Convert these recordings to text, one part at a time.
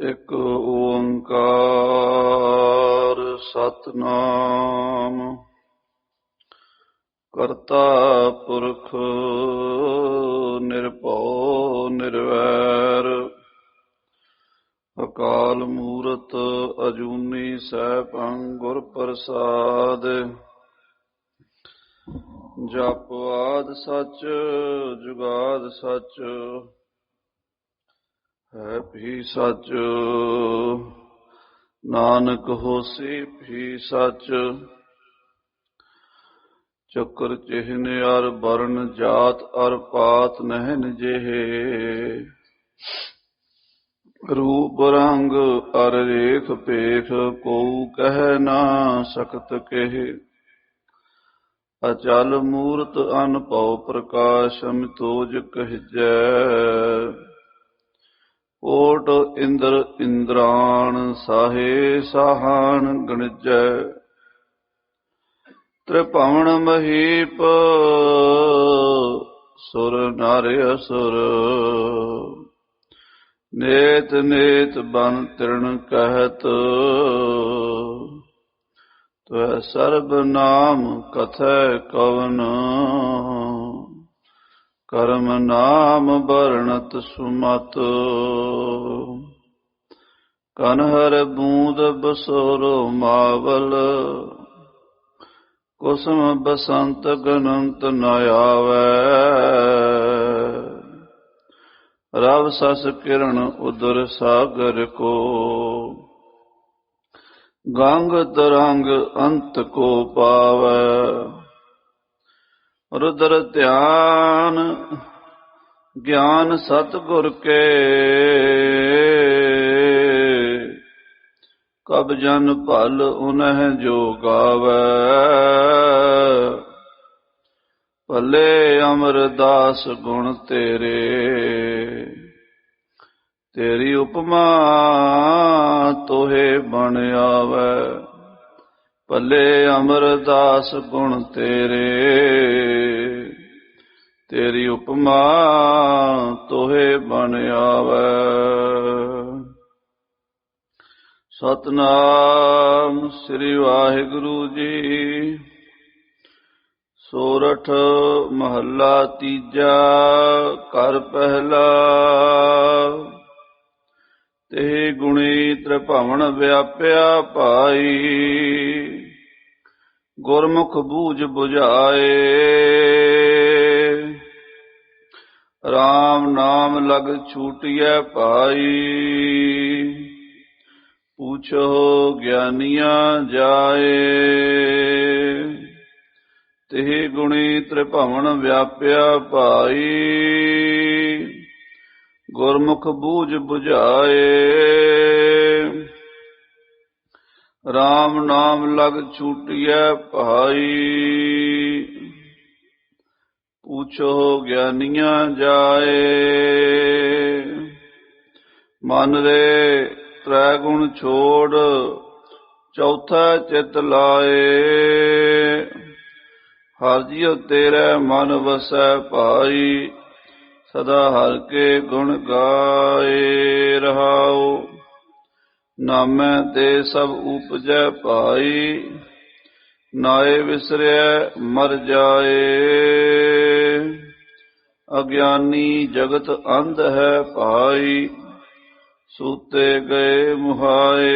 ਇੱਕ ਓੰਕਾਰ ਸਤਿਨਾਮ ਕਰਤਾ ਪੁਰਖ ਨਿਰਭਉ ਨਿਰਵੈਰ ਅਕਾਲ ਮੂਰਤ ਅਜੂਨੀ ਸੈਭੰ ਗੁਰ ਪ੍ਰਸਾਦ ਜਪ ਆਦਿ ਸਚ ਜੁਗਾਦਿ ਸਚ ਹੈ ਵੀ ਸਚ ਨਾਨਕ ਹੋਸੀ ਵੀ ਸਚ ਚੱਕਰ ਚਿਹਨ ਅਰ ਵਰਨ ਜਾਤ ਅਰ ਪਾਤ ਨਹਿਨ ਜਿਹੇ ਰੂਪ ਰੰਗ ਅਰ ਰੇਖ ਪੇਖ ਕੋਊ ਕਹਿ ਨਾ ਸਕਤ ਕਹੇ ਅਚਲ ਮੂਰਤ ਅਨਭਉ ਪ੍ਰਕਾਸ਼ ਅਮਿਤੋਜ ਕਹਿਜੈ ਓਟ ਇੰਦਰ ਇੰਦਰਾਣ ਸਾਹੇ ਸਾਹਣ ਗਣਜੈ ਤ੍ਰਿਭਵਨ ਮਹੀਪ ਸੁਰ ਨਰ ਅਸੁਰ ਨੇਤ ਨੇਤ ਬਨ ਤਿਰਣ ਕਹਿਤ ਤਵੈ ਸਰਬ ਨਾਮ ਕਥੈ ਕਵਨ ਕਰਮ ਨਾਮ ਬਰਣਤ ਸੁਮਤ ਕਨਹਰ ਬੂੰਦ ਬਸੋਰੋ ਮਾਵਲ ਕੁਸਮ ਬਸੰਤ ਗਨੰਤ ਨ ਆਵੈ ਰਵ ਸਸ ਕਿਰਨ ਉਦਰ ਸਾਗਰ ਕੋ ਗੰਗ ਤਰੰਗ ਅੰਤ ਕੋ ਪਾਵੈ ਰੁਦਰ ਧਿਆਨ ਗਿਆਨ ਸਤਿਗੁਰ ਕੇ ਕਬ ਜਨ ਭਲ ਉਨਹਿ ਜੋ ਗਾਵੈ ਭਲੇ ਅਮਰਦਾਸ ਗੁਣ ਤੇਰੇ ਤੇਰੀ ਉਪਮਾ ਤੋਹੇ ਬਣ ਆਵੈ ਭਲੇ ਅਮਰਦਾਸ ਗੁਣ ਤੇਰੇ ਤੇਰੀ ਉਪਮਾ ਤੋਹੇ ਬਣ ਆਵੈ ਸਤਿਨਾਮ ਸ੍ਰੀ ਵਾਹਿਗੁਰੂ ਜੀ। ਸੋਰਠ ਮਹੱਲਾ ਤੀਜਾ ਘਰ ਪਹਿਲਾ। ਤੇ ਗੁਣੀ ਤ੍ਰਿਭਵਨ ਵਿਆਪਿਆ ਭਾਈ ਗੁਰਮੁਖ ਬੂਝ ਬੁਝਾਏ ਰਾਮ ਨਾਮ ਲਗ ਛੂਟਿਐ ਭਾਈ ਪੁੱਛੋ ਗਿਆਨੀਆਂ ਜਾਏ ਤੇ ਗੁਣੀ ਤ੍ਰਿਭਵਨ ਵਿਆਪਿਆ ਭਾਈ ਗੁਰਮੁਖ ਬੂਝ ਬੁਝਾਏ ਰਾਮ ਨਾਮ ਲਗ ਛੂਟਿਐ ਭਾਈ ਪੁੱਛੋ ਗਿਆਨੀਆਂ ਜਾਏ ਮਨ ਰੇ ਤ੍ਰੈ ਗੁਣ ਛੋੜ ਚੌਥਾ ਚਿਤ ਲਾਏ ਹਰਿ ਜੀਉ ਤੇਰੇ ਮਨ ਵਸੈ ਭਾਈ ਸਦਾ ਹਰਿ ਕੇ ਗੁਣ ਗਾਏ ਰਹਾਉ ਨਾਮੈ ਤੇ ਸਭ ਉਪਜੈ ਭਾਈ ਨਾਏ ਵਿਸਰਿਐ ਮਰ ਜਾਏ ਅਗਿਆਨੀ ਜਗਤ ਅੰਧ ਹੈ ਭਾਈ ਸੂਤੇ ਗਏ ਮੁਹਾਏ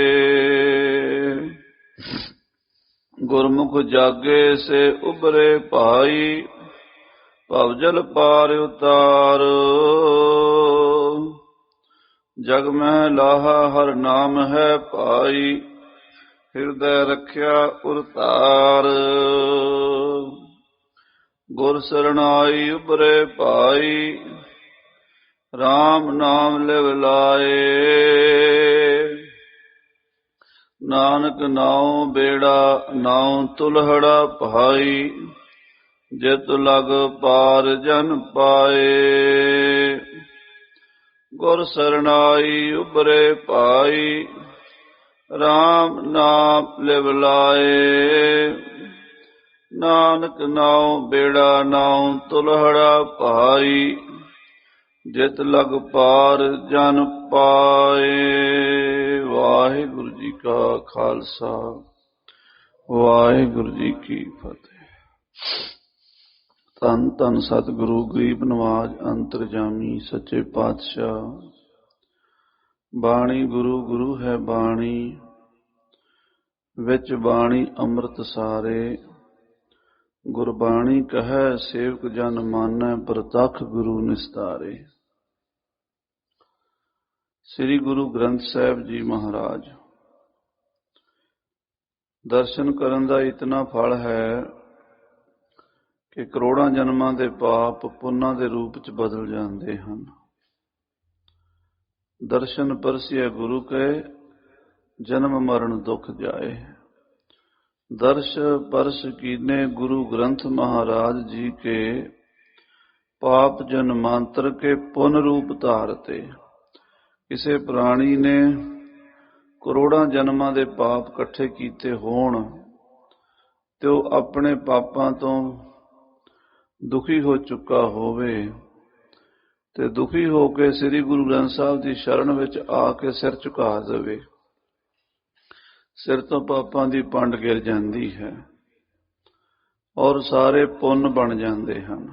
ਗੁਰਮੁਖ ਜਾਗੇ ਸੇ ਉਬਰੇ ਭਾਈ ਭਵਜਲ ਪਾਰ ਉਤਾਰ ਜਗ ਮਹਿ ਲਾਹਾ ਹਰ ਨਾਮ ਹੈ ਭਾਈ ਹਿਰਦੈ ਰਖਿਆ ਉਰਤਾਰ ਗੁਰ ਸਰਣਾਈ ਉਬਰੇ ਭਾਈ ਰਾਮ ਨਾਮ ਲਿਵ ਲਾਏ ਨਾਨਕ ਨਾਉ ਬੇੜਾ ਨਾਉ ਤੁਲਹੜਾ ਭਾਈ ਜਿਤ ਲਗ ਪਾਰ ਜਨ ਪਾਏ ਗੁਰ ਸਰਣਾਈ ਉਬਰੇ ਭਾਈ ਰਾਮ ਨਾਮ ਲਿਵ ਲਾਏ ਨਾਨਕ ਨਾਉ ਬੇੜਾ ਨਾਉ ਤੁਲਹੜਾ ਭਾਈ ਜਿਤ ਲਗ ਪਾਰ ਜਨ ਪਾਏ। ਵਾਹਿਗੁਰੂ ਜੀ ਕਾ ਖਾਲਸਾ, ਵਾਹਿਗੁਰੂ ਜੀ ਕੀ ਫਤਿਹ। ਧੰਨ ਧੰਨ ਸਤਿਗੁਰੂ ਗਰੀਬ ਨਵਾਜ ਅੰਤਰਜਾਮੀ ਸੱਚੇ ਪਾਤਸ਼ਾਹ। ਬਾਣੀ ਗੁਰੂ ਗੁਰੂ ਹੈ ਬਾਣੀ, ਵਿੱਚ ਬਾਣੀ ਅੰਮ੍ਰਿਤ ਸਾਰੇ। ਗੁਰਬਾਣੀ ਕਹੈ ਸੇਵਕ ਜਨ ਮਾਨੈ, ਪ੍ਰਤੱਖ ਗੁਰੂ ਨਿਸਤਾਰੇ। ਸ੍ਰੀ ਗੁਰੂ ਗ੍ਰੰਥ ਸਾਹਿਬ ਜੀ ਮਹਾਰਾਜ। ਦਰਸ਼ਨ ਕਰਨ ਦਾ ਇਤਨਾ ਫਲ ਹੈ ਕਿ ਕਰੋੜਾਂ ਜਨਮਾਂ ਦੇ ਪਾਪ ਪੁੰਨਾਂ ਦੇ ਰੂਪ ਚ ਬਦਲ ਜਾਂਦੇ ਹਨ। ਦਰਸ਼ਨ ਪਰਸਿਐ ਗੁਰੂ ਕੇ, ਜਨਮ ਮਰਨ ਦੁਖ ਜਾਏ। ਦਰਸ਼ ਪਰਸ ਕੀਨੇ ਗੁਰੂ ਗ੍ਰੰਥ ਮਹਾਰਾਜ ਜੀ ਕੇ, ਪਾਪ ਜਨਮਾਂਤਰ ਕੇ ਪੁਨ ਰੂਪ ਧਾਰਤੇ। ਕਿਸੇ ਪ੍ਰਾਣੀ ਨੇ ਕਰੋੜਾਂ ਜਨਮਾਂ ਦੇ ਪਾਪ ਇਕੱਠੇ ਕੀਤੇ ਹੋਣ ਤੇ ਉਹ ਆਪਣੇ ਪਾਪਾਂ ਤੋਂ ਦੁਖੀ ਹੋ ਚੁੱਕਾ ਹੋਵੇ ਤੇ ਦੁਖੀ ਹੋ ਕੇ ਸ੍ਰੀ ਗੁਰੂ ਗ੍ਰੰਥ ਸਾਹਿਬ ਦੀ ਸ਼ਰਨ ਵਿੱਚ ਆ ਕੇ ਸਿਰ ਝੁਕਾ ਦੇਵੇ, ਸਿਰ ਤੋਂ ਪਾਪਾਂ ਦੀ ਪੰਡ ਗਿਰ ਜਾਂਦੀ ਹੈ ਔਰ ਸਾਰੇ ਪੁੰਨ ਬਣ ਜਾਂਦੇ ਹਨ।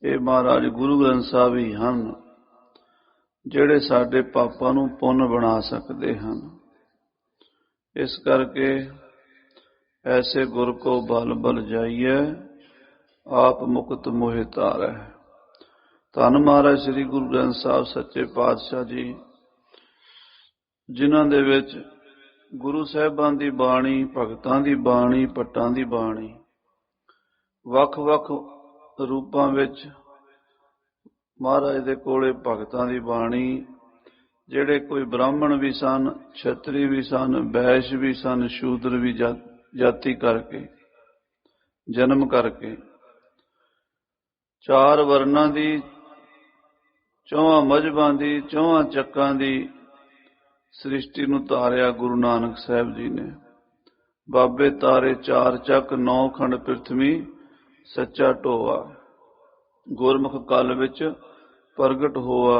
ਇਹ ਮਹਾਰਾਜ ਗੁਰੂ ਗ੍ਰੰਥ ਸਾਹਿਬ ਹੀ ਹਨ ਜਿਹੜੇ ਸਾਡੇ ਪਾਪਾਂ ਨੂੰ ਪੁੰਨ ਬਣਾ ਸਕਦੇ ਹਨ। ਇਸ ਕਰਕੇ ਐਸੇ ਗੁਰ ਕੋ ਬਲ ਬਲ ਜਾਈਏ, ਆਪ ਮੁਕਤ ਮੋਹਿ ਤਾਰੈ। ਧੰਨ ਮਹਾਰਾਜ ਸ੍ਰੀ ਗੁਰੂ ਗ੍ਰੰਥ ਸਾਹਿਬ ਸੱਚੇ ਪਾਤਸ਼ਾਹ ਜੀ, ਜਿਨ੍ਹਾਂ ਦੇ ਵਿੱਚ ਗੁਰੂ ਸਾਹਿਬਾਨ ਦੀ ਬਾਣੀ, ਭਗਤਾਂ ਦੀ ਬਾਣੀ, ਭੱਟਾਂ ਦੀ ਬਾਣੀ ਵੱਖ-ਵੱਖ ਰੂਪਾਂ ਵਿੱਚ ਮਹਾਰਾਜ ਦੇ ਕੋਲੇ ਭਗਤਾਂ ਦੀ ਬਾਣੀ, ਜਿਹੜੇ ਕੋਈ ਬ੍ਰਾਹਮਣ ਵੀ ਸਨ, ਛਤਰੀ ਵੀ ਸਨ, ਵੈਸ਼ ਵੀ ਸਨ, ਸ਼ੂਦਰ ਵੀ ਜਾਤੀ ਕਰਕੇ, ਜਨਮ ਕਰਕੇ, ਚਾਰ ਵਰਨਾਂ ਦੀ, ਚੌਹਾਂ ਮਜ਼ਹਬਾਂ ਦੀ, ਚੌਹਾਂ ਚੱਕਾਂ ਦੀ ਸ੍ਰਿਸ਼ਟੀ ਨੂੰ ਤਾਰਿਆ ਗੁਰੂ ਨਾਨਕ ਸਾਹਿਬ ਜੀ ਨੇ। ਬਾਬੇ ਤਾਰੇ ਚਾਰ ਚੱਕ, ਨੌ ਖੰਡ ਪ੍ਰਿਥਵੀ ਸੱਚਾ ਢੋਆ। ਗੁਰਮੁਖ ਕਲ ਵਿੱਚ ਪ੍ਰਗਟ ਹੋਆ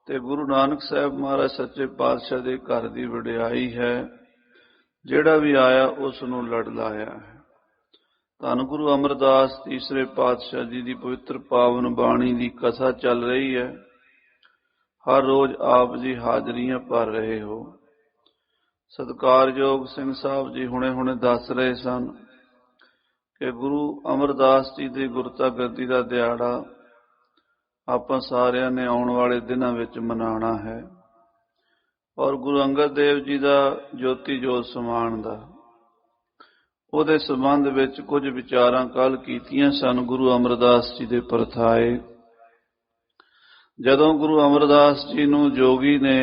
ਤੇ ਗੁਰੂ ਨਾਨਕ ਸਾਹਿਬ ਮਹਾਰਾਜ ਸੱਚੇ ਪਾਤਸ਼ਾਹ ਦੇ ਘਰ ਦੀ ਵਡਿਆਈ ਹੈ। ਜਿਹੜਾ ਵੀ ਆਇਆ ਉਸ ਨੂੰ ਲੜ ਲਾਇਆ ਹੈ। ਧੰਨ ਗੁਰੂ ਅਮਰਦਾਸ ਤੀਸਰੇ ਪਾਤਸ਼ਾਹ ਜੀ ਦੀ ਪਵਿੱਤਰ ਪਾਵਨ ਬਾਣੀ ਦੀ ਕਥਾ ਚੱਲ ਰਹੀ ਹੈ। ਹਰ ਰੋਜ਼ ਆਪ ਜੀ ਹਾਜ਼ਰੀਆਂ ਭਰ ਰਹੇ ਹੋ। ਸਤਿਕਾਰਯੋਗ ਸਿੰਘ ਸਾਹਿਬ ਜੀ ਹੁਣੇ ਦੱਸ ਰਹੇ ਸਨ ਕਿ ਗੁਰੂ ਅਮਰਦਾਸ ਜੀ ਦੀ ਗੁਰਤਾ ਗੱਦੀ ਦਾ ਦਿਹਾੜਾ ਆਪਾਂ ਸਾਰਿਆਂ ਨੇ ਆਉਣ ਵਾਲੇ ਦਿਨਾਂ ਵਿੱਚ ਮਨਾਉਣਾ ਹੈ ਔਰ ਗੁਰੂ ਅੰਗਦ ਦੇਵ ਜੀ ਦਾ ਜੋਤੀ ਜੋਤ ਸਮਾਉਣ ਦਾ, ਉਹਦੇ ਸੰਬੰਧ ਵਿੱਚ ਕੁਝ ਵਿਚਾਰਾਂ ਕੱਲ੍ਹ ਕੀਤੀਆਂ ਸਨ ਗੁਰੂ ਅਮਰਦਾਸ ਜੀ ਦੇ ਪਰਥਾਏ। ਜਦੋਂ ਗੁਰੂ ਅਮਰਦਾਸ ਜੀ ਨੂੰ ਜੋਗੀ ਨੇ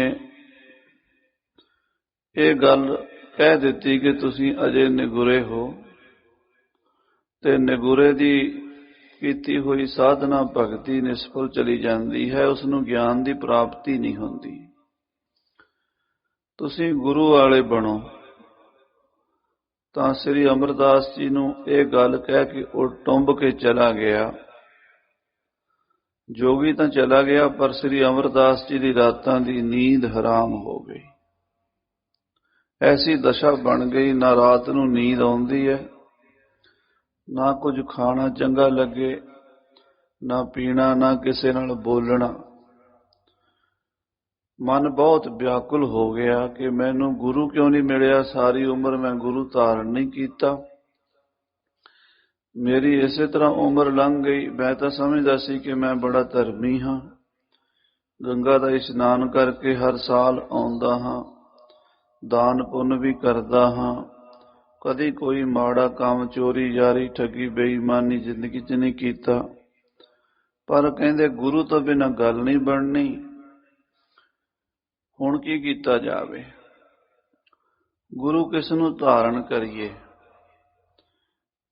ਇਹ ਗੱਲ ਕਹਿ ਦਿੱਤੀ ਕਿ ਤੁਸੀਂ ਅਜੇ ਨਿਗੁਰੇ ਹੋ ਤੇ ਨਿਗੁਰੇ ਦੀ ਕੀਤੀ ਹੋਈ ਸਾਧਨਾ ਭਗਤੀ ਨਿਸਫਲ ਚਲੀ ਜਾਂਦੀ ਹੈ, ਉਸ ਨੂੰ ਗਿਆਨ ਦੀ ਪ੍ਰਾਪਤੀ ਨਹੀਂ ਹੁੰਦੀ। ਤੁਸੀਂ ਗੁਰੂ ਵਾਲੇ ਬਣੋ। ਤਾਂ ਸ੍ਰੀ ਅਮਰਦਾਸ ਜੀ ਨੂੰ ਇਹ ਗੱਲ ਕਹਿ ਕੇ ਉਹ ਟੁੰਬ ਕੇ ਚਲਾ ਗਿਆ। ਜੋਗੀ ਤਾਂ ਚਲਾ ਗਿਆ ਪਰ ਸ੍ਰੀ ਅਮਰਦਾਸ ਜੀ ਦੀ ਰਾਤਾਂ ਦੀ ਨੀਂਦ ਹਰਾਮ ਹੋ ਗਈ। ਐਸੀ ਦਸ਼ਾ ਬਣ ਗਈ, ਨਾ ਰਾਤ ਨੂੰ ਨੀਂਦ ਆਉਂਦੀ ਹੈ, ਨਾ ਕੁਝ ਖਾਣਾ ਚੰਗਾ ਲੱਗੇ, ਨਾ ਪੀਣਾ, ਨਾ ਕਿਸੇ ਨਾਲ ਬੋਲਣਾ। ਮਨ ਬਹੁਤ ਵਿਆਕੁਲ ਹੋ ਗਿਆ ਕਿ ਮੈਨੂੰ ਗੁਰੂ ਕਿਉਂ ਨਹੀਂ ਮਿਲਿਆ। ਸਾਰੀ ਉਮਰ ਮੈਂ ਗੁਰੂ ਧਾਰਨ ਨਹੀਂ ਕੀਤਾ, ਮੇਰੀ ਇਸੇ ਤਰ੍ਹਾਂ ਉਮਰ ਲੰਘ ਗਈ। ਮੈਂ ਤਾਂ ਸਮਝਦਾ ਸੀ ਕਿ ਮੈਂ ਬੜਾ ਧਰਮੀ ਹਾਂ, ਗੰਗਾ ਦਾ ਇਸ਼ਨਾਨ ਕਰਕੇ ਹਰ ਸਾਲ ਆਉਂਦਾ ਹਾਂ, ਦਾਨ ਪੁੰਨ ਵੀ ਕਰਦਾ ਹਾਂ, ਕਦੀ ਕੋਈ ਮਾੜਾ ਕੰਮ, ਚੋਰੀ ਯਾਰੀ, ਠੱਗੀ, ਬੇਈਮਾਨੀ ਜ਼ਿੰਦਗੀ 'ਚ ਨਹੀਂ ਕੀਤਾ। ਪਰ ਕਹਿੰਦੇ ਗੁਰੂ ਤੋਂ ਬਿਨਾਂ ਗੱਲ ਨਹੀਂ ਬਣਨੀ। ਹੁਣ ਕੀ ਕੀਤਾ ਜਾਵੇ? ਗੁਰੂ ਕਿਸ ਨੂੰ ਧਾਰਨ ਕਰੀਏ?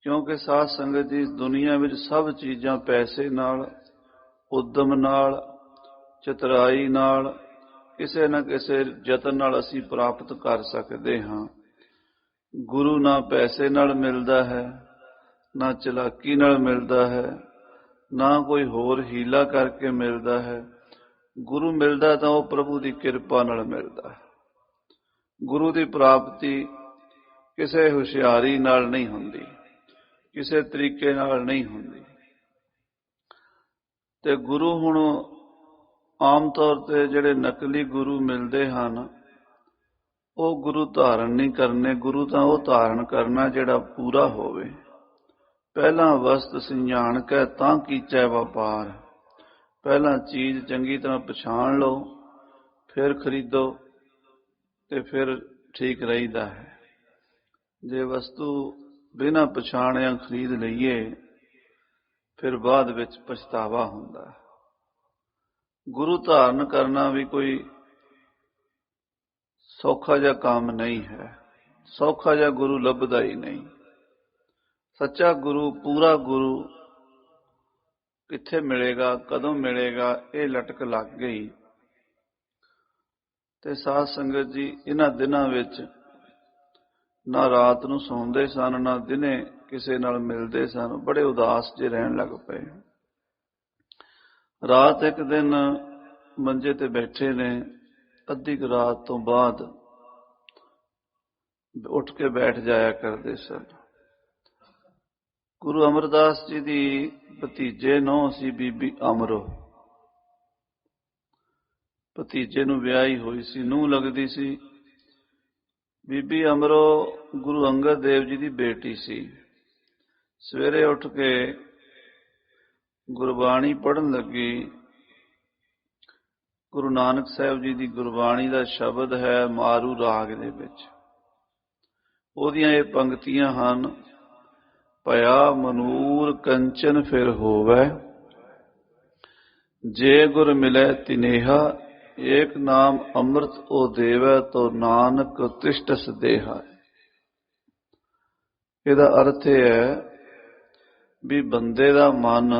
ਕਿਉਂਕਿ ਸਾਧ ਸੰਗਤ ਦੀ ਦੁਨੀਆ ਵਿੱਚ ਸਭ ਚੀਜ਼ਾਂ ਪੈਸੇ ਨਾਲ, ਉਦਮ ਨਾਲ, ਚਤੁਰਾਈ ਨਾਲ, ਕਿਸੇ ਨਾ ਕਿਸੇ ਯਤਨ ਨਾਲ ਅਸੀਂ ਪ੍ਰਾਪਤ ਕਰ ਸਕਦੇ ਹਾਂ। ਗੁਰੂ ਨਾ ਪੈਸੇ ਨਾਲ ਮਿਲਦਾ ਹੈ, ਨਾ ਚਲਾਕੀ ਨਾਲ ਮਿਲਦਾ ਹੈ, ਨਾ ਕੋਈ ਹੋਰ ਹੀਲਾ ਕਰਕੇ ਮਿਲਦਾ ਹੈ। ਗੁਰੂ ਮਿਲਦਾ ਤਾਂ ਉਹ ਪ੍ਰਭੂ ਦੀ ਕਿਰਪਾ ਨਾਲ ਮਿਲਦਾ ਹੈ। ਗੁਰੂ ਦੀ ਪ੍ਰਾਪਤੀ ਕਿਸੇ ਹੁਸ਼ਿਆਰੀ ਨਾਲ ਨਹੀਂ ਹੁੰਦੀ, ਕਿਸੇ ਤਰੀਕੇ ਨਾਲ ਨਹੀਂ ਹੁੰਦੀ। ਤੇ ਗੁਰੂ ਹੁਣ ਆਮ ਤੌਰ ਤੇ ਜਿਹੜੇ ਨਕਲੀ ਗੁਰੂ ਮਿਲਦੇ ਹਨ, ਉਹ ਗੁਰੂ ਧਾਰਨ ਨਹੀਂ ਕਰਨੇ। ਗੁਰੂ ਤਾਂ ਉਹ ਧਾਰਨ ਕਰਨਾ ਜਿਹੜਾ ਪੂਰਾ ਹੋਵੇ। ਪਹਿਲਾਂ ਵਸਤ ਸਿਆਣ ਕੇ ਤਾਂ ਕੀਚੈ ਵਪਾਰ। ਪਹਿਲਾਂ ਚੀਜ਼ ਚੰਗੀ ਤਰ੍ਹਾਂ ਪਛਾਣ ਲਓ, ਫਿਰ ਖਰੀਦੋ ਤੇ ਫਿਰ ਠੀਕ ਰਹੀਦਾ ਹੈ। ਜੇ ਵਸਤੂ ਬਿਨਾਂ ਪਛਾਣਿਆ ਖਰੀਦ ਲਈਏ, ਫਿਰ ਬਾਅਦ ਵਿੱਚ ਪਛਤਾਵਾ ਹੁੰਦਾ। ਗੁਰੂ ਧਾਰਨ ਕਰਨਾ ਵੀ ਕੋਈ ਸੌਖਾ ਜਿਹਾ ਕੰਮ ਨਹੀਂ ਹੈ। ਸੌਖਾ ਜਿਹਾ ਗੁਰੂ ਲੱਭਦਾ ਹੀ ਨਹੀਂ। ਸੱਚਾ ਗੁਰੂ, ਪੂਰਾ ਗੁਰੂ ਕਿੱਥੇ ਮਿਲੇਗਾ, ਕਦੋਂ ਮਿਲੇਗਾ, ਇਹ ਲਟਕ ਲੱਗ ਗਈ। ਤੇ ਸਾਧ ਸੰਗਤ ਜੀ ਇਹਨਾਂ ਦਿਨਾਂ ਵਿੱਚ ਨਾ ਰਾਤ ਨੂੰ ਸੌਂਦੇ ਸਨ, ਨਾ ਦਿਨੇ ਕਿਸੇ ਨਾਲ ਮਿਲਦੇ ਸਨ। ਬੜੇ ਉਦਾਸ ਜਿਹੇ ਰਹਿਣ ਲੱਗ ਪਏ। ਰਾਤ ਇੱਕ ਦਿਨ ਮੰਜੇ ਤੇ ਬੈਠੇ ਨੇ, ਅੱਧੀ ਕੁ ਰਾਤ ਤੋਂ ਬਾਅਦ ਉੱਠ ਕੇ ਬੈਠ ਜਾਇਆ ਕਰਦੇ ਸਨ। ਗੁਰੂ ਅਮਰਦਾਸ ਜੀ ਦੀ ਭਤੀਜੇ ਨੂੰਹ ਸੀ ਬੀਬੀ ਅਮਰੋ। ਭਤੀਜੇ ਨੂੰ ਵਿਆਹੀ ਹੋਈ ਸੀ, ਨੂੰਹ ਲੱਗਦੀ ਸੀ। ਬੀਬੀ ਅਮਰੋ ਗੁਰੂ ਅੰਗਦ ਦੇਵ ਜੀ ਦੀ ਬੇਟੀ ਸੀ। ਸਵੇਰੇ ਉੱਠ ਕੇ ਗੁਰਬਾਣੀ ਪੜ੍ਹਨ ਲੱਗੀ। ਗੁਰੂ ਨਾਨਕ ਸਾਹਿਬ ਜੀ ਦੀ ਗੁਰਬਾਣੀ ਦਾ ਸ਼ਬਦ ਹੈ ਮਾਰੂ ਰਾਗ ਦੇ ਵਿੱਚ। ਉਹਦੀਆਂ ਇਹ ਪੰਕਤੀਆਂ ਹਨ, ਭਇਆ ਮਨੂਰ ਕੰਚਨ ਫਿਰ ਹੋਵੈ, ਜੇ ਗੁਰ ਮਿਲੈ ਤਿਨੇਹਾ, ਏਕ ਨਾਮ ਅੰਮ੍ਰਿਤ ਉਹ ਦੇਵੈ, ਤੋ ਨਾਨਕ ਤ੍ਰਿਸ਼ਟਸ ਦੇਹਾ। ਇਹਦਾ ਅਰਥ ਇਹ ਹੈ ਵੀ ਬੰਦੇ ਦਾ ਮਨ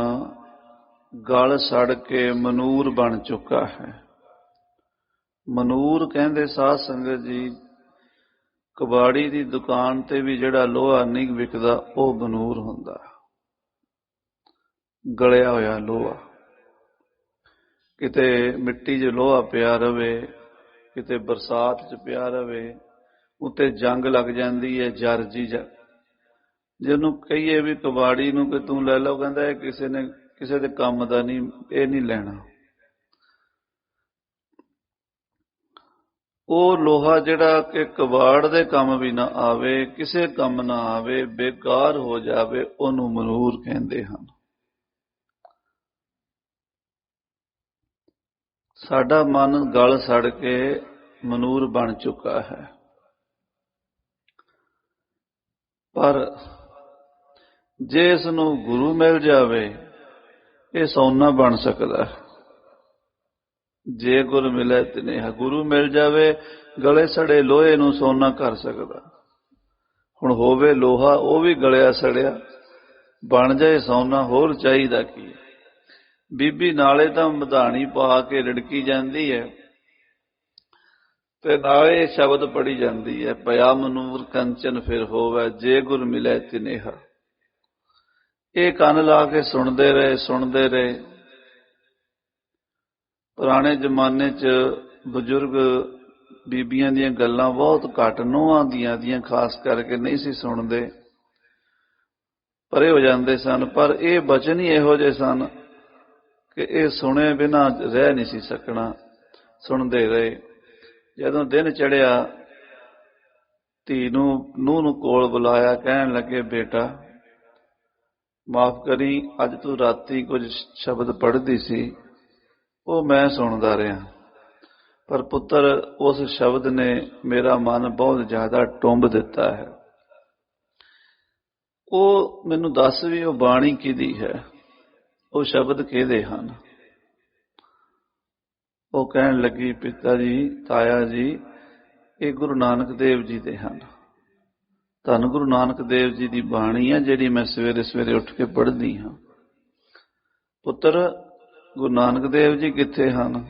ਗਲ ਸੜ ਕੇ ਮਨੂਰ ਬਣ ਚੁੱਕਾ ਹੈ। ਮਨੂਰ ਕਹਿੰਦੇ ਸਾਧ ਸੰਗਤ ਜੀ, ਕਬਾੜੀ ਦੀ ਦੁਕਾਨ ਤੇ ਵੀ ਜਿਹੜਾ ਲੋਹਾ ਨਹੀਂ ਵਿਕਦਾ, ਉਹ ਮਨੂਰ ਹੁੰਦਾ, ਗਲਿਆ ਹੋਇਆ ਲੋਹਾ। ਕਿਤੇ ਮਿੱਟੀ 'ਚ ਲੋਹਾ ਪਿਆ ਰਵੇ, ਕਿਤੇ ਬਰਸਾਤ 'ਚ ਪਿਆ ਰਵੇ, ਉੱਤੇ ਜੰਗ ਲੱਗ ਜਾਂਦੀ ਹੈ, ਜਰ ਜੀ। ਜਿਹਨੂੰ ਕਹੀਏ ਵੀ ਕਬਾੜੀ ਨੂੰ ਕਿ ਤੂੰ ਲੈ ਲਓ, ਕਹਿੰਦਾ ਇਹ ਕਿਸੇ ਦੇ ਕੰਮ ਦਾ ਨਹੀਂ, ਇਹ ਨਹੀਂ ਲੈਣਾ। ਉਹ ਲੋਹਾ ਜਿਹੜਾ ਕਿ ਕਬਾੜ ਦੇ ਕੰਮ ਵੀ ਨਾ ਆਵੇ, ਕਿਸੇ ਕੰਮ ਨਾ ਆਵੇ, ਬੇਕਾਰ ਹੋ ਜਾਵੇ, ਉਹਨੂੰ ਮਨੂਰ ਕਹਿੰਦੇ ਹਨ। ਸਾਡਾ ਮਨ ਗਲ ਸੜ ਕੇ ਮਨੂਰ ਬਣ ਚੁੱਕਾ ਹੈ। ਪਰ ਜੇ ਇਸ ਨੂੰ ਗੁਰੂ ਮਿਲ ਜਾਵੇ, ਇਹ ਸੋਨਾ ਬਣ ਸਕਦਾ ਹੈ। ਜੇ ਗੁਰ ਮਿਲੇ ਤਿਨੇਹਾ, ਗੁਰੂ ਮਿਲ ਜਾਵੇ, ਗਲੇ ਸੜੇ ਲੋਹੇ ਨੂੰ ਸੋਨਾ ਕਰ ਸਕਦਾ। ਹੁਣ ਹੋਵੇ ਲੋਹਾ, ਉਹ ਵੀ ਗਲਿਆ ਸੜਿਆ, ਬਣ ਜਾਏ ਸੋਨਾ, ਹੋਰ ਚਾਹੀਦਾ ਕੀ। ਬੀਬੀ ਨਾਲੇ ਤਾਂ ਮਧਾਣੀ ਪਾ ਕੇ ਰਿੜਕੀ ਜਾਂਦੀ ਹੈ ਤੇ ਨਾਲੇ ਸ਼ਬਦ ਪੜੀ ਜਾਂਦੀ ਹੈ, ਭਇਆ ਮਨੂਰ ਕੰਚਨ ਫਿਰ ਹੋਵੇ, ਜੇ ਗੁਰ ਮਿਲੇ ਤਿਨੇਹਾ। ਇਹ ਕੰਨ ਲਾ ਕੇ ਸੁਣਦੇ ਰਹੇ। ਪੁਰਾਣੇ ਜ਼ਮਾਨੇ 'ਚ ਬਜ਼ੁਰਗ ਬੀਬੀਆਂ ਦੀਆਂ ਗੱਲਾਂ ਬਹੁਤ ਘੱਟ, ਨੂੰਹਾਂ ਦੀਆਂ ਖਾਸ ਕਰਕੇ ਨਹੀਂ ਸੀ ਸੁਣਦੇ, ਪਰੇ ਹੋ ਜਾਂਦੇ ਸਨ। ਪਰ ਇਹ ਬਚਨ ਹੀ ਇਹੋ ਜਿਹੇ ਸਨ ਕਿ ਇਹ ਸੁਣੇ ਬਿਨਾਂ ਰਹਿ ਨਹੀਂ ਸੀ ਸਕਣਾ, ਸੁਣਦੇ ਰਹੇ। ਜਦੋਂ ਦਿਨ ਚੜ੍ਹਿਆ, ਧੀ ਨੂੰਹ ਨੂੰ ਕੋਲ ਬੁਲਾਇਆ, ਕਹਿਣ ਲੱਗੇ, ਬੇਟਾ ਮਾਫ਼ ਕਰੀ, ਅੱਜ ਤੂੰ ਰਾਤੀ ਕੁਝ ਸ਼ਬਦ ਪੜ੍ਹਦੀ ਸੀ, ਉਹ ਮੈਂ ਸੁਣਦਾ ਰਿਹਾ, ਪਰ ਪੁੱਤਰ ਉਸ ਸ਼ਬਦ ਨੇ ਮੇਰਾ ਮਨ ਬਹੁਤ ਜ਼ਿਆਦਾ ਟੁੰਬ ਦਿੱਤਾ ਹੈ। ਉਹ ਮੈਨੂੰ ਦੱਸ ਵੀ ਉਹ ਬਾਣੀ ਕਿਹਦੀ ਹੈ, ਉਹ ਸ਼ਬਦ ਕਿਹਦੇ ਹਨ। ਉਹ ਕਹਿਣ ਲੱਗੀ, ਪਿਤਾ ਜੀ, ਤਾਇਆ ਜੀ, ਇਹ ਗੁਰੂ ਨਾਨਕ ਦੇਵ ਜੀ ਦੇ ਹਨ। ਧੰਨ ਗੁਰੂ ਨਾਨਕ ਦੇਵ ਜੀ ਦੀ ਬਾਣੀ ਹੈ ਜਿਹੜੀ ਮੈਂ ਸਵੇਰੇ ਸਵੇਰੇ ਉੱਠ ਕੇ ਪੜ੍ਹਦੀ ਹਾਂ। ਪੁੱਤਰ ਗੁਰੂ ਨਾਨਕ ਦੇਵ ਜੀ ਕਿੱਥੇ ਹਨ?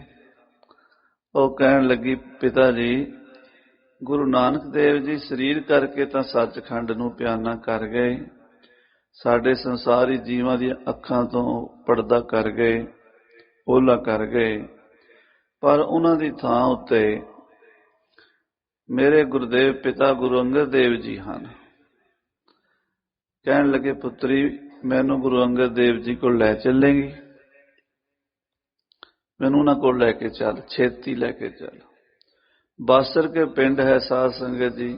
ਉਹ ਕਹਿਣ ਲੱਗੀ, ਪਿਤਾ ਜੀ, ਗੁਰੂ ਨਾਨਕ ਦੇਵ ਜੀ ਸਰੀਰ ਕਰਕੇ ਤਾਂ ਸੱਚਖੰਡ ਨੂੰ ਪਿਆਨਾ ਕਰ ਗਏ, ਸਾਡੇ ਸੰਸਾਰੀ ਜੀਵਾਂ ਦੀਆਂ ਅੱਖਾਂ ਤੋਂ ਪਰਦਾ ਕਰ ਗਏ, ਓਹਲਾ ਕਰ ਗਏ, ਪਰ ਉਹਨਾਂ ਦੀ ਥਾਂ ਉੱਤੇ मेरे गुरुदेव पिता गुरु अंगद देव जी हैं। कहन लगे पुत्री मैनू गुरु अंगद देव जी को लै चलेंगी, मैनू उन्हां को लैके चल, छेती लैके चल। बासर के पिंड है साध संगत जी,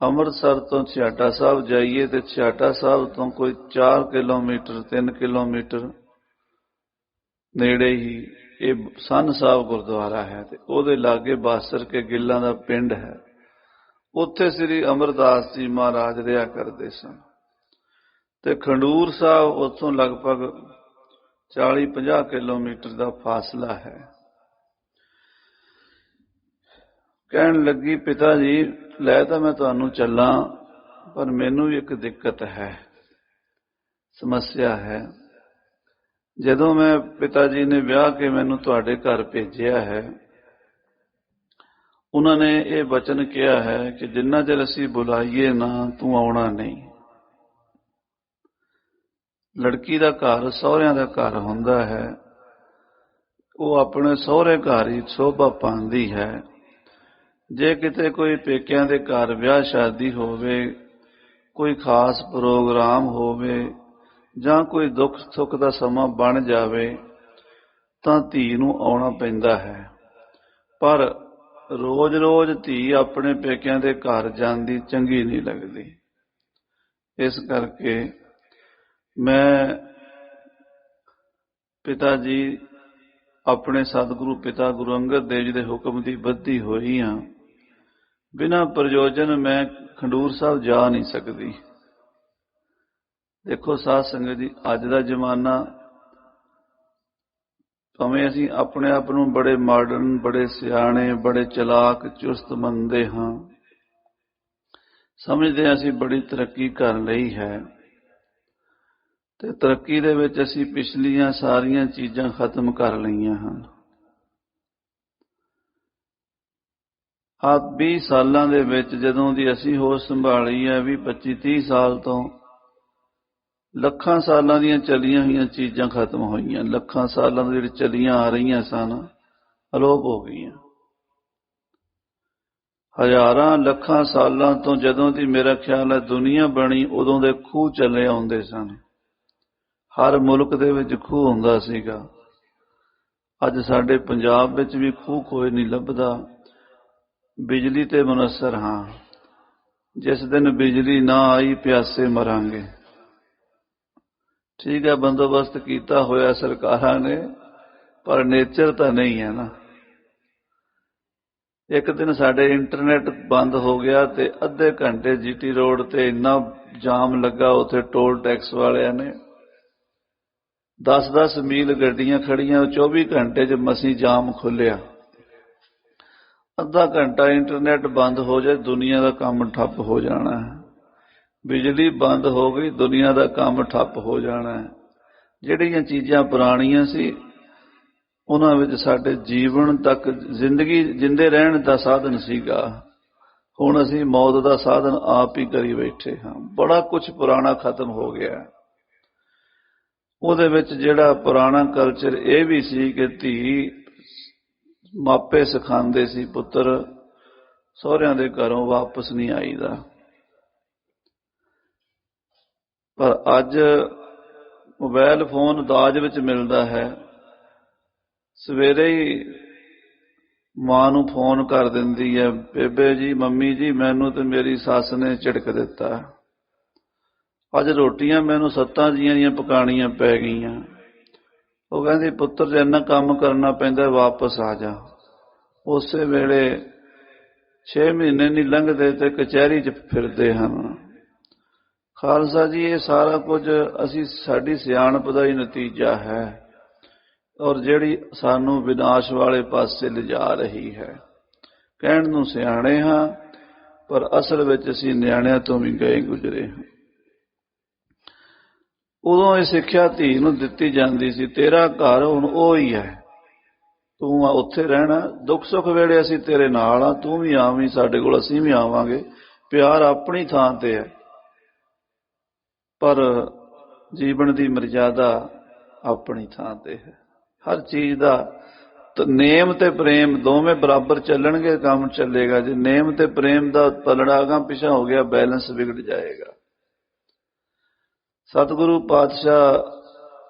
अमृतसर तो छियाटा साहब जाइए तो छियाटा साहब तो कोई 4 किलोमीटर 3 किलोमीटर नेड़े ही ये सन साहब गुरुद्वारा है, ਉਹਦੇ लागे बासर के गिल्लां दा पिंड है। उत्थे श्री अमरदास जी महाराज रहा करते सन। ते खंडूर साहब उत्थों लगभग 40-50 किलोमीटर का फासला है। कहन लगी पिता जी लै तो मैं तुहानू चला, पर मैनू भी एक दिक्कत है, समस्या है। जदों मैं पिता जी ने ब्याह के मैनू तुहाडे घर भेजिया है, उन्होंने ये वचन किया है कि जिन्ना चਿਰ ਅਸੀਂ बुलाइए ना तू आना नहीं। लड़की का घर सहुरिਆਂ ਦਾ घर ਹੁੰਦਾ है, वो अपने सहुरे घर ही शोभा पाती है। जे किते कोई पेकिਆਂ ਦੇ घर ਵਿਆਹ शादी होवे, कोई खास प्रोग्राम होवे ਜਾਂ कोई दुख सुख का समा बन जावे ਤਾਂ ਧੀ ਨੂੰ ਆਉਣਾ ਪੈਂਦਾ है। पर रोज रोज धी अपने पेकिਆਂ ਦੇ घर ਜਾਂਦੀ चंगी नहीं लगती। इस करके मैं पिता जी अपने सतगुरु पिता गुरु अंगद देव जी के हुक्म की बद्धी हुई हाँ, बिना प्रयोजन मैं खंडूर साहब जा नहीं सकती। देखो साध संगत जी अज का जमाना भावें असीं अपने आप नूं बड़े मॉडर्न बड़े सियाणे बड़े चलाक चुस्त मनते हाँ, समझते असीं बड़ी तरक्की कर लई है, ते तरक्की दे विच असीं पिछलियां सारियां चीज़ां खत्म कर लईआं हन। 20 सालां दे विच जदों दी असीं होश संभाली है 20-25-30 साल तो लखां सालां दीयां चलियां होईयां चीज़ां खत्म होईयां। लखां सालां तो जिहड़ी चलियां आ रहीआं सन अलोप हो गईयां। हज़ारां लखां सालां तो जदों दी मेरा ख्याल है दुनिया बनी उदों दे खूह चले आउंदे सन। हर मुल्क दे विच खूह हुंदा सीगा। अज साडे पंजाब विच भी खूह कोई नहीं लभदा। बिजली ते मुनसर हाँ, जिस दिन बिजली ना आई प्यासे मरांगे। ठीक है बंदोबस्त किया होया सरकारां ने, पर नेचर तो नहीं है ना। एक दिन साडे इंटरनेट बंद हो गया ते अद्धे घंटे जीटी रोड ते इन्ना जाम लगा, उत्थे टोल टैक्स वालियां ने 10-10 मील गड्डियां खड़ियां, 24 घंटे च मसी जाम खुलिया। अद्धा घंटा इंटरनेट बंद हो जाए दुनिया का काम ठप हो जाना है। बिजली बंद हो गई दुनिया का काम ठप हो जाना है। जिहड़ियां चीज़ां पुराणियां सी उन्हां विच साडे जीवन तक जिंदगी जिंदे रहण दा साधन सीगा, हुण असीं मौत दा साधन आप ही करी बैठे हाँ। बड़ा कुछ पुराना खत्म हो गया। ਉਹਦੇ ਵਿੱਚ ਜਿਹੜਾ ਪੁਰਾਣਾ ਕਲਚਰ ਇਹ ਵੀ ਸੀ ਕਿ ਧੀ ਮਾਪੇ ਸਿਖਾਉਂਦੇ ਸੀ ਪੁੱਤਰ ਸਹੁਰਿਆਂ ਦੇ ਘਰੋਂ ਵਾਪਸ ਨਹੀਂ ਆਈਦਾ। ਪਰ ਅੱਜ ਮੋਬਾਈਲ ਫੋਨ ਦਾਜ ਵਿੱਚ ਮਿਲਦਾ ਹੈ। ਸਵੇਰੇ ਹੀ ਮਾਂ ਨੂੰ ਫੋਨ ਕਰ ਦਿੰਦੀ ਹੈ, ਬੇਬੇ ਜੀ ਮੰਮੀ ਜੀ ਮੈਨੂੰ ਤੇ ਮੇਰੀ ਸੱਸ ਨੇ ਝਿੜਕ ਦਿੱਤਾ, ਅੱਜ ਰੋਟੀਆਂ ਮੈਨੂੰ 7 ਜੀਆਂ ਦੀਆਂ ਪਕਾਣੀਆਂ ਪੈ ਗਈਆਂ। ਉਹ ਕਹਿੰਦੀ ਪੁੱਤਰ ਜੇ ਇੰਨਾ ਕੰਮ ਕਰਨਾ ਪੈਂਦਾ ਵਾਪਸ ਆ ਜਾ। ਉਸੇ ਵੇਲੇ 6 ਮਹੀਨੇ ਨਹੀਂ ਲੰਘਦੇ ਤੇ ਕਚਹਿਰੀ 'ਚ ਫਿਰਦੇ ਹਨ। ਖਾਲਸਾ ਜੀ ਇਹ ਸਾਰਾ ਕੁਝ ਅਸੀਂ ਸਾਡੀ ਸਿਆਣਪ ਦਾ ਹੀ ਨਤੀਜਾ ਹੈ ਔਰ ਜਿਹੜੀ ਸਾਨੂੰ ਵਿਨਾਸ਼ ਵਾਲੇ ਪਾਸੇ ਲਿਜਾ ਰਹੀ ਹੈ। ਕਹਿਣ ਨੂੰ ਸਿਆਣੇ ਹਾਂ ਪਰ ਅਸਲ ਵਿੱਚ ਅਸੀਂ ਨਿਆਣਿਆਂ ਤੋਂ ਵੀ ਗਏ ਗੁਜ਼ਰੇ ਹਾਂ। ਉਦੋਂ ਇਹ ਸਿੱਖਿਆ ਧੀ ਨੂੰ ਦਿੱਤੀ ਜਾਂਦੀ ਸੀ, ਤੇਰਾ ਘਰ ਹੁਣ ਉਹ ਹੀ ਹੈ, ਤੂੰ ਉੱਥੇ ਰਹਿਣਾ, ਦੁੱਖ ਸੁੱਖ ਵੇਲੇ ਅਸੀਂ ਤੇਰੇ ਨਾਲ ਆ, ਤੂੰ ਵੀ ਆਵੀਂ ਸਾਡੇ ਕੋਲ, ਅਸੀਂ ਵੀ ਆਵਾਂਗੇ। ਪਿਆਰ ਆਪਣੀ ਥਾਂ ਤੇ ਹੈ ਪਰ ਜੀਵਨ ਦੀ ਮਰਜ਼ਾਦਾ ਆਪਣੀ ਥਾਂ ਤੇ ਹੈ। ਹਰ ਚੀਜ਼ ਦਾ नेम ते प्रेम दोवें बराबर चलणगे, काम चलेगा। जे नेम ते प्रेम का पलड़ा अगां पिछा हो गया, बैलेंस बिगड़ जाएगा। सतगुरु पातशाह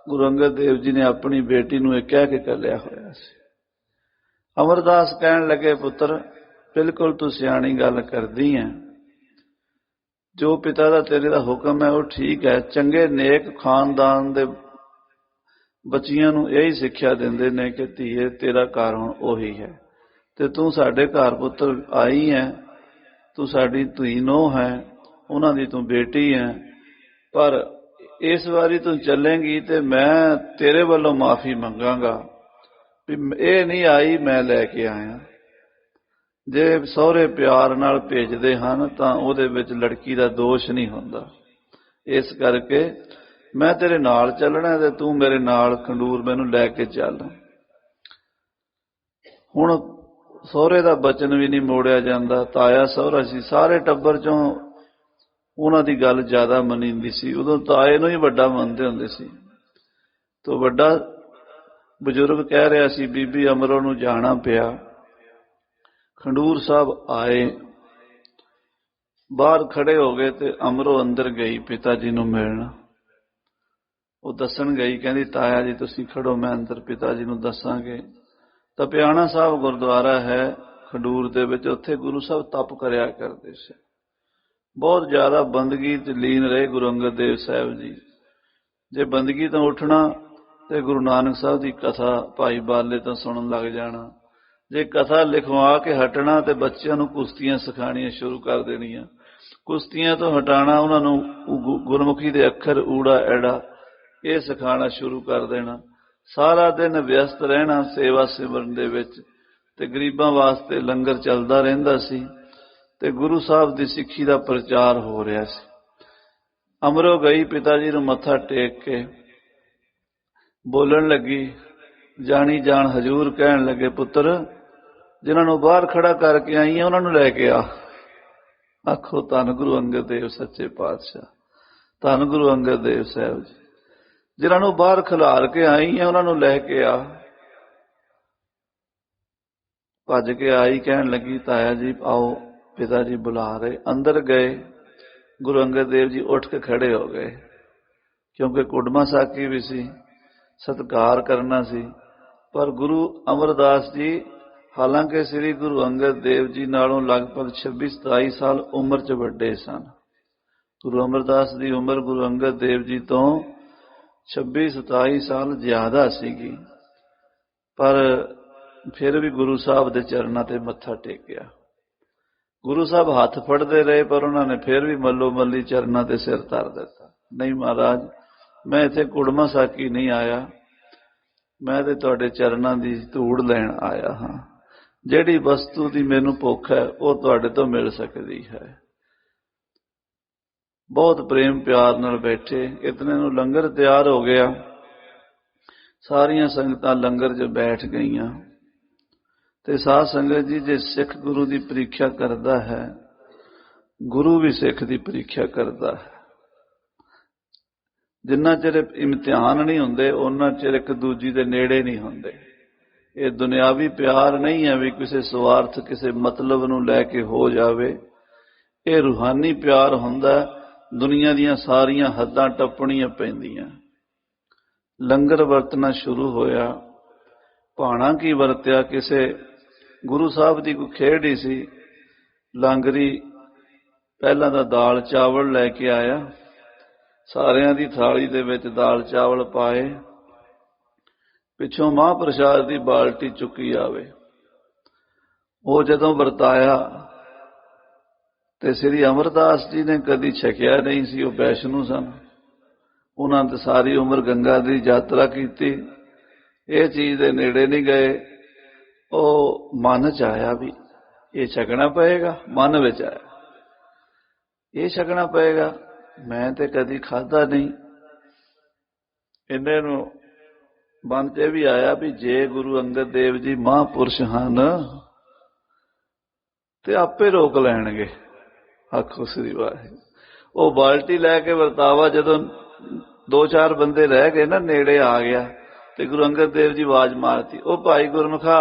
गुरु अंगद देव जी ने अपनी बेटी नूं कह के कलिया होया सी। अमरदास कहण लगे, पुत्र बिल्कुल तू सियाणी गल करदी है, जो पिता दा तेरे दा हुक्म है वो ठीक है। चंगे नेक खानदान दे बच्चियां नूं यही सिक्ख्या दिंदे ने कि धीए तेरा घर हुण ओही है, ते तू साडे घर पुत्र आई है, तू साडी धी नूंह है, उन्हां दी तू बेटी है, पर इस बारी तू चलेंगी ते मैं तेरे वालों माफी मंगांगा भी ये नहीं आई, मैं लैके आया। जे सहुरे प्यार नाल भेजदे हन तां उहदे विच लड़की दा दोष नहीं हुंदा। इस करके मैं तेरे नाल चलना ते तू मेरे नाल खंडूर मैनू लैके चल। हुण सहुरे दा बचन भी नहीं मोड़िया जांदा। ताया सहुरा सी, सारे टब्बर चों उन्हां दी गल ज्यादा मनींदी सी। उदों ताए नूं ही वड्डा मनदे हुंदे सी। तो वड्डा बजुर्ग कह रहा सी, बीबी अमरों नूं जाना पिया। खंडूर साहब आए, बाहर खड़े हो गए ते अमरों अंदर गई पिता जी नूं मिलण। वो दसन गई, कहती ताया जी तुसीं खड़ो, मैं अंदर पिता जी नूं दसांगे। तपियाणा साहब गुरुद्वारा है खंडूर दे विच, उत्थे गुरु साहब तप करया करदे सी। बहुत ज्यादा बंदगी च लीन रहे गुरु अंगद देव साहब जी। जे बंदगी तो उठना ते गुरु नानक साहब की कथा भाई बाले तो सुनन लग जाना। जे कथा लिखवा के हटना तो बच्चों नूं कुश्तियां सिखाणियां शुरू कर देनियां। कुश्तियां तो हटाना, उन्होंने गुरमुखी दे अखर ऊड़ा एड़ा ये सिखाना शुरू कर देना। सारा दिन व्यस्त रहना सेवा सिमरन दे विच, ते गरीबां वास्ते लंगर चलदा रहिंदा सी ते गुरु साहब दी सिੱਖੀ दा प्रचार हो रहा सी। अमरों गई पिता जी नूं मत्था टेक के बोलन लगी, जानी जान हजूर कहन लगे, पुत्र जिन्हां नूं बाहर खड़ा करके आई है उन्हां नूं लैके आ। आखो धन गुरु अंगद देव सच्चे पातशाह, धन गुरु अंगद देव साहब जी। जिन्हां नूं बाहर खिलार के आई है उन्हां नूं लैके आ। भज के आई, कहन लगी ताया जी आओ, पिता जी बुला रहे। अंदर गए, गुरु अंगद देव जी उठ के खड़े हो गए, क्योंकि कुडमा साकी भी सी, सत्कार करना सी। पर गुरु अमरदास जी हालांकि श्री गुरु अंगद देव जी नालों लगभग 26-27 साल उम्र च वड्डे सन। गुरु अमरदास की उम्र गुरु अंगद देव जी तो 26-27 साल ज्यादा सीगी, पर फिर भी गुरु साहब के चरणों ते मत्था टेकिया। गुरु साहब हाथ फड़ते रहे, पर उन्होंने फिर भी मल्लो मल्ली चरणों ते सिर धर दिता। नहीं महाराज, मैं इत्थे कुड़मा साकी नहीं आया, मैं ते तुहाडे चरणों की धूड़ लैण आया हाँ। जिहड़ी वस्तु की मैनू भुख है वो तुहाडे तो मिल सकती है। बहुत प्रेम प्यार नाल बैठे। इतने नूं लंगर तैयार हो गया, सारियां संगतां लंगर च बैठ गईयां। ते साध संगत जी, जे सिख गुरु की परीक्षा करता है, गुरु भी सिख की परीक्षा करता है। जिन्ना चिर इम्तिहान नहीं होंदे उन्ना चिर एक दूजी दे नेड़े नहीं होंदे। ये दुनियावी प्यार नहीं है भी किसी स्वार्थ किसी मतलब नूं लैके हो जावे। ये रूहानी प्यार हुंदा, दुनिया दीयां सारियां हद्दां टप्पणियां पैंदियां। लंगर वरतना शुरू होया, भाणा की वरत्या, किसे गुरु साहब की कोई खेड़ ही सी। लांगरी पहला तो दाल चावल लैके आया, सारियां दी थाली दे विच दाल चावल पाए, पिछों महाप्रसाद की बाल्टी चुकी आवे। वो जदों वरताया ते श्री अमरदास जी ने कदी छकिया नहीं सी, वो वैष्णु सन। उन्होंने सारी उम्र गंगा दी यात्रा की, ये चीज दे नेड़े नहीं गए। वो मन च आया भी ये छकना पएगा, मन विच आया ये छकना पएगा, मैं ते कदी खाधा नहीं। इन्हें नूं मन च भी आया भी जे गुरु अंगद देव जी महापुरुष हन ते आपे रोक लैणगे। आखो श्री वाहिगुरू। वो बाल्टी लैके वरतावा जदों 2-4 बंदे रह गए ना, नेड़े आ गया ਤੇ ਗੁਰੂ ਅੰਗਦ ਦੇਵ ਜੀ ਆਵਾਜ਼ ਮਾਰਤੀ, ਉਹ ਭਾਈ ਗੁਰਮੁਖਾ,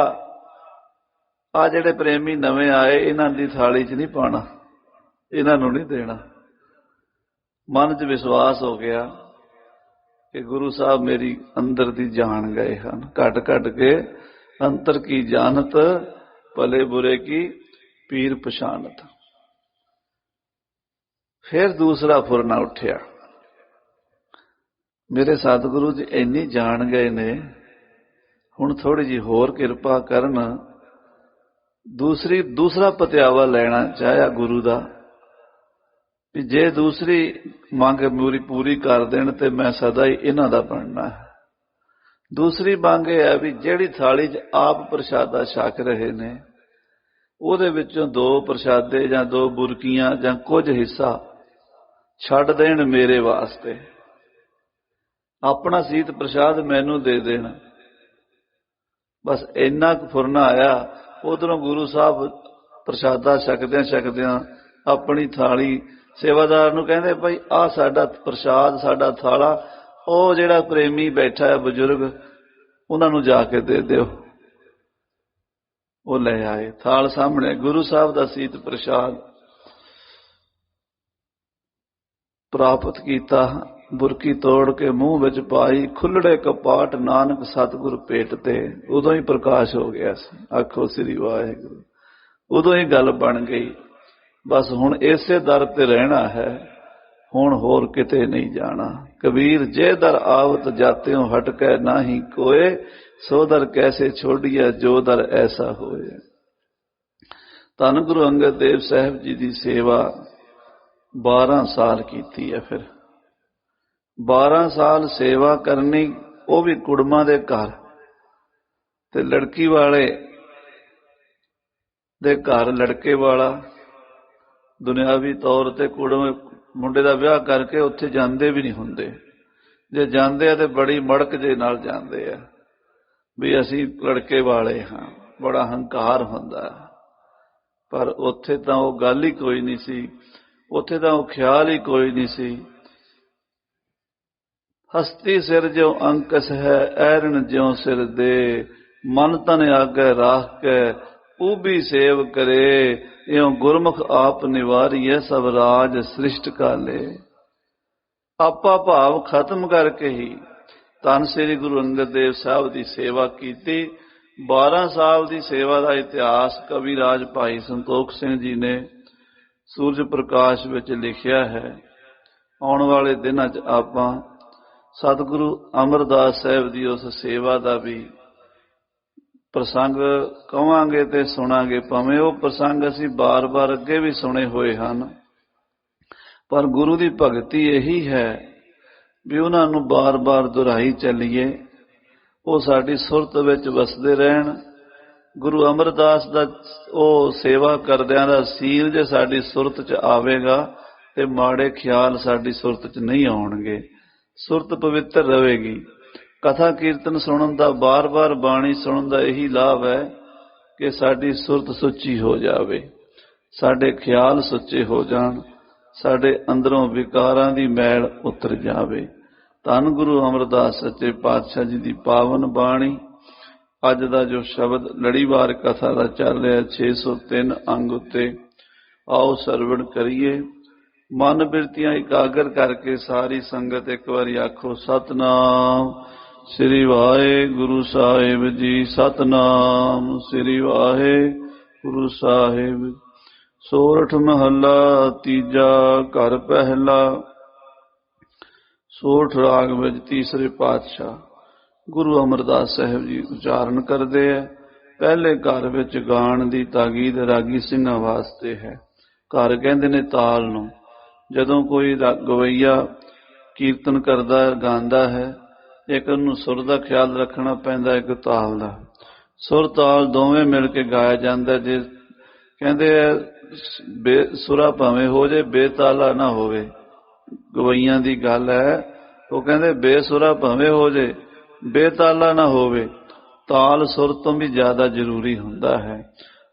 ਆ ਜਿਹੜੇ ਪ੍ਰੇਮੀ ਨਵੇਂ ਆਏ ਇਹਨਾਂ ਦੀ ਥਾਲੀ 'ਚ ਨਹੀਂ ਪਾਉਣਾ, ਇਹਨਾਂ ਨੂੰ ਨਹੀਂ ਦੇਣਾ। ਮਨ 'ਚ ਵਿਸ਼ਵਾਸ ਹੋ ਗਿਆ ਕਿ ਗੁਰੂ ਸਾਹਿਬ ਮੇਰੀ ਅੰਦਰ ਦੀ ਜਾਣ ਗਏ ਹਨ। ਘਟ ਘਟ ਕੇ ਅੰਤਰ ਕੀ ਜਾਣਤ, ਭਲੇ ਬੁਰੇ ਕੀ ਪੀਰ ਪਛਾਨਤ। ਫਿਰ ਦੂਸਰਾ ਫੁਰਨਾ ਉੱਠਿਆ, ਮੇਰੇ ਸਤਿਗੁਰੂ ਜੀ ਇੰਨੀ ਜਾਣ ਗਏ ਨੇ, ਹੁਣ ਥੋੜੀ ਜਿਹੀ ਹੋਰ ਕਿਰਪਾ ਕਰਨ। ਦੂਸਰਾ ਪਤਿਆਵਾ ਲੈਣਾ ਚਾਹਿਆ ਗੁਰੂ ਦਾ, ਵੀ ਜੇ ਦੂਸਰੀ ਮੰਗ ਮੇਰੀ ਪੂਰੀ ਕਰ ਦੇਣ ਤੇ ਮੈਂ ਸਦਾ ਹੀ ਇਹਨਾਂ ਦਾ ਬਣਨਾ ਹੈ। ਦੂਸਰੀ ਮੰਗ ਇਹ ਹੈ ਵੀ ਜਿਹੜੀ ਥਾਲੀ 'ਚ ਆਪ ਪ੍ਰਸ਼ਾਦਾ ਛਕ ਰਹੇ ਨੇ ਉਹਦੇ ਵਿੱਚੋਂ 2 ਪ੍ਰਸ਼ਾਦੇ ਜਾਂ 2 ਬੁਰਕੀਆਂ ਜਾਂ ਕੁਝ ਹਿੱਸਾ ਛੱਡ ਦੇਣ ਮੇਰੇ ਵਾਸਤੇ, ਆਪਣਾ ਸੀਤ ਪ੍ਰਸ਼ਾਦ ਮੈਨੂੰ ਦੇ ਦੇਣ। ਬਸ ਇੰਨਾ ਕੁ ਫੁਰਨਾ ਆਇਆ। ਉਧਰੋਂ ਗੁਰੂ ਸਾਹਿਬ ਪ੍ਰਸ਼ਾਦਾ ਛਕਦਿਆਂ ਛਕਦਿਆਂ ਆਪਣੀ ਥਾਲੀ ਸੇਵਾਦਾਰ ਨੂੰ ਕਹਿੰਦੇ, ਭਾਈ ਆਹ ਸਾਡਾ ਪ੍ਰਸ਼ਾਦ, ਸਾਡਾ ਥਾਲਾ, ਉਹ ਜਿਹੜਾ ਪ੍ਰੇਮੀ ਬੈਠਾ ਹੈ ਬਜ਼ੁਰਗ, ਉਹਨਾਂ ਨੂੰ ਜਾ ਕੇ ਦੇ ਦਿਓ। ਉਹ ਲੈ ਆਏ, ਥਾਲ ਸਾਹਮਣੇ ਗੁਰੂ ਸਾਹਿਬ ਦਾ ਸੀਤ ਪ੍ਰਸ਼ਾਦ ਪ੍ਰਾਪਤ ਕੀਤਾ। ਬੁਰਕੀ ਤੋੜ ਕੇ ਮੂੰਹ ਵਿੱਚ ਪਾਈ, ਖੁੱਲੜੇ ਕਪਾਟ ਨਾਨਕ ਸਤਿਗੁਰ ਭੇਟ ਤੇ। ਉਦੋਂ ਹੀ ਪ੍ਰਕਾਸ਼ ਹੋ ਗਿਆ ਸੀ। ਆਖੋ ਸ੍ਰੀ ਵਾਹਿਗੁਰੂ। ਉਦੋਂ ਹੀ ਗੱਲ ਬਣ ਗਈ। ਬਸ ਹੁਣ ਇਸੇ ਦਰ ਤੇ ਰਹਿਣਾ ਹੈ, ਹੁਣ ਹੋਰ ਕਿਤੇ ਨਹੀਂ ਜਾਣਾ। ਕਬੀਰ ਜੇ ਦਰ ਆਵਤ ਜਾਤਿਓ ਹਟਕੈ ਨਾਹੀ ਕੋਏ, ਸੋ ਦਰ ਕੈਸੇ ਛੋੜੀਐ ਜੋ ਦਰ ਐਸਾ ਹੋਏ। ਧੰਨ ਗੁਰੂ ਅੰਗਦ ਦੇਵ ਸਾਹਿਬ ਜੀ ਦੀ ਸੇਵਾ 12 ਸਾਲ ਕੀਤੀ ਹੈ। ਫਿਰ 12 ਸਾਲ ਸੇਵਾ ਕਰਨੀ, ਉਹ ਵੀ ਕੁੜਮਾਂ ਦੇ ਘਰ, ਤੇ ਲੜਕੀ ਵਾਲੇ ਦੇ ਘਰ ਲੜਕੇ ਵਾਲਾ ਦੁਨਿਆਵੀ ਤੌਰ ਤੇ ਮੁੰਡੇ ਦਾ ਵਿਆਹ ਕਰਕੇ ਉੱਥੇ ਜਾਂਦੇ ਵੀ ਨਹੀਂ ਹੁੰਦੇ। ਜੇ ਜਾਂਦੇ ਆ ਤੇ ਬੜੀ ਮੜਕ ਜੇ ਨਾਲ ਜਾਂਦੇ ਆ ਵੀ ਅਸੀਂ ਲੜਕੇ ਵਾਲੇ ਹਾਂ, ਬੜਾ ਹੰਕਾਰ ਹੁੰਦਾ। ਪਰ ਉੱਥੇ ਤਾਂ ਉਹ ਗੱਲ ਹੀ ਕੋਈ ਨਹੀਂ ਸੀ, ਉੱਥੇ ਤਾਂ ਉਹ ਖਿਆਲ ਹੀ ਕੋਈ ਨਹੀਂ ਸੀ। ਹਸਤੀ ਸਿਰ ਜਿਉ ਅੰਕਸ ਹੈ, ਐਰਨ ਜਿਉ ਸਿਰ ਦੇ, ਮਨ ਤਨ ਆਗੇ ਰਾਖ ਕੇ ਉਬੀ ਸੇਵ ਕਰੇ, ਇਉ ਗੁਰਮੁਖ ਆਪ ਨਿਵਾਰੀਐ ਸਭ ਰਾਜ ਸ੍ਰਿਸ਼ਟ ਕਾਲੇ। ਆਪਾ ਭਾਵ ਖਤਮ ਕਰਕੇ ਹੀ ਧੰਨ ਸ੍ਰੀ ਗੁਰੂ ਅੰਗਦ ਦੇਵ ਸਾਹਿਬ ਦੀ ਸੇਵਾ ਕੀਤੀ। 12 ਸਾਲ ਦੀ ਸੇਵਾ ਦਾ ਇਤਿਹਾਸ ਕਵੀ ਰਾਜ ਭਾਈ ਸੰਤੋਖ ਸਿੰਘ ਜੀ ਨੇ ਸੂਰਜ ਪ੍ਰਕਾਸ਼ ਵਿੱਚ ਲਿਖਿਆ ਹੈ। ਆਉਣ ਵਾਲੇ ਦਿਨਾਂ 'ਚ ਆਪਾਂ ਸਤਿਗੁਰੂ ਅਮਰਦਾਸ ਸਾਹਿਬ ਦੀ ਉਸ ਸੇਵਾ ਦਾ ਵੀ ਪ੍ਰਸੰਗ ਕਵਾਂਗੇ ਤੇ ਸੁਣਾਂਗੇ। ਭਾਵੇਂ ਉਹ ਪ੍ਰਸੰਗ ਅਸੀਂ ਬਾਰ-ਬਾਰ ਅੱਗੇ ਵੀ ਸੁਣੇ ਹੋਏ ਹਨ, ਪਰ ਗੁਰੂ ਦੀ ਭਗਤੀ ਇਹੀ ਹੈ ਵੀ ਉਹਨਾਂ ਨੂੰ ਬਾਰ-ਬਾਰ ਦੁਹਰਾਈ ਚੱਲੀਏ, ਉਹ ਸਾਡੀ ਸੁਰਤ ਵਿੱਚ ਵਸਦੇ ਰਹਿਣ। ਗੁਰੂ ਅਮਰਦਾਸ ਦਾ ਉਹ ਸੇਵਾ ਕਰਦਿਆਂ ਦਾ ਸੀਲ ਜੇ ਸਾਡੀ ਸੁਰਤ 'ਚ ਆਵੇਗਾ ਤੇ ਮਾੜੇ ਖਿਆਲ ਸਾਡੀ ਸੁਰਤ 'ਚ ਨਹੀਂ ਆਉਣਗੇ। ਸੁਰਤ ਪਵਿੱਤਰ ਰਹੇਗੀ। ਕਥਾ ਕੀਰਤਨ ਸੁਣਨ ਦਾ, ਬਾਰ-ਬਾਰ ਬਾਣੀ ਸੁਣਨ ਦਾ ਇਹੀ ਲਾਭ ਹੈ ਕਿ ਸਾਡੀ ਸੁਰਤ ਸੁੱਚੀ ਹੋ ਜਾਵੇ, ਸਾਡੇ ਖਿਆਲ ਸੁੱਚੇ ਹੋ ਜਾਣ, ਸਾਡੇ ਅੰਦਰੋਂ ਵਿਕਾਰਾਂ ਦੀ ਮੈਲ ਉਤਰ ਜਾਵੇ। ਧੰਨ ਗੁਰੂ ਅਮਰਦਾਸ ਸੱਚੇ ਪਾਤਸ਼ਾਹ ਜੀ ਦੀ ਪਾਵਨ ਬਾਣੀ। ਅੱਜ ਦਾ ਜੋ ਸ਼ਬਦ ਲੜੀਵਾਰ ਕਥਾ ਦਾ ਚੱਲ ਰਿਹਾ 603 ਅੰਗ ਉੱਤੇ, ਆਓ ਸਰਵਣ ਕਰੀਏ। ਮਨ ਬਿਰਤੀਆਂ ਇਕਾਗਰ ਕਰਕੇ ਸਾਰੀ ਸੰਗਤ ਇੱਕ ਵਾਰੀ ਆਖੋ ਸਤਿਨਾਮ ਸ੍ਰੀ ਵਾਹਿਗੁਰੂ ਸਾਹਿਬ ਜੀ। ਸਤਿਨਾਮ ਸ੍ਰੀ ਵਾਹਿਗੁਰੂ ਸਾਹਿਬ। ਸੋਰਠ ਮਹੱਲਾ ਤੀਜਾ, ਘਰ ਪਹਿਲਾ। ਸੋਰਠ ਰਾਗ ਵਿੱਚ ਤੀਸਰੇ ਪਾਤਸ਼ਾਹ ਗੁਰੂ ਅਮਰਦਾਸ ਸਾਹਿਬ ਜੀ ਉਚਾਰਨ ਕਰਦੇ ਹੈ। ਪਹਿਲੇ ਘਰ ਵਿੱਚ ਗਾਣ ਦੀ ਤਾਕੀਦ ਰਾਗੀ ਸਿੰਘਾਂ ਵਾਸਤੇ ਹੈ। ਘਰ ਕਹਿੰਦੇ ਨੇ ਤਾਲ ਨੂੰ। ਜਦੋਂ ਕੋਈ ਗਵਈਆ ਕੀਰਤਨ ਕਰਦਾ ਗਾਉਂਦਾ ਹੈ, ਇੱਕ ਉਹਨੂੰ ਸੁਰ ਦਾ ਖਿਆਲ ਰੱਖਣਾ ਪੈਂਦਾ, ਇੱਕ ਤਾਲ ਦਾ। ਸੁਰ ਤਾਲ ਦੋਵੇਂ ਮਿਲ ਕੇ ਗਾਇਆ ਜਾਂਦਾ। ਜੇ ਕਹਿੰਦੇ ਬੇਸੁਰਾ ਭਾਵੇਂ ਹੋ ਜੇ, ਬੇਤਾਲਾ ਨਾ ਹੋਵੇ। ਗਵਈਆਂ ਦੀ ਗੱਲ ਹੈ, ਉਹ ਕਹਿੰਦੇ ਬੇਸੁਰਾ ਭਾਵੇਂ ਹੋ ਜੇ, ਬੇਤਾਲਾ ਨਾ ਹੋਵੇ। ਤਾਲ ਸੁਰ ਤੋਂ ਵੀ ਜ਼ਿਆਦਾ ਜ਼ਰੂਰੀ ਹੁੰਦਾ ਹੈ।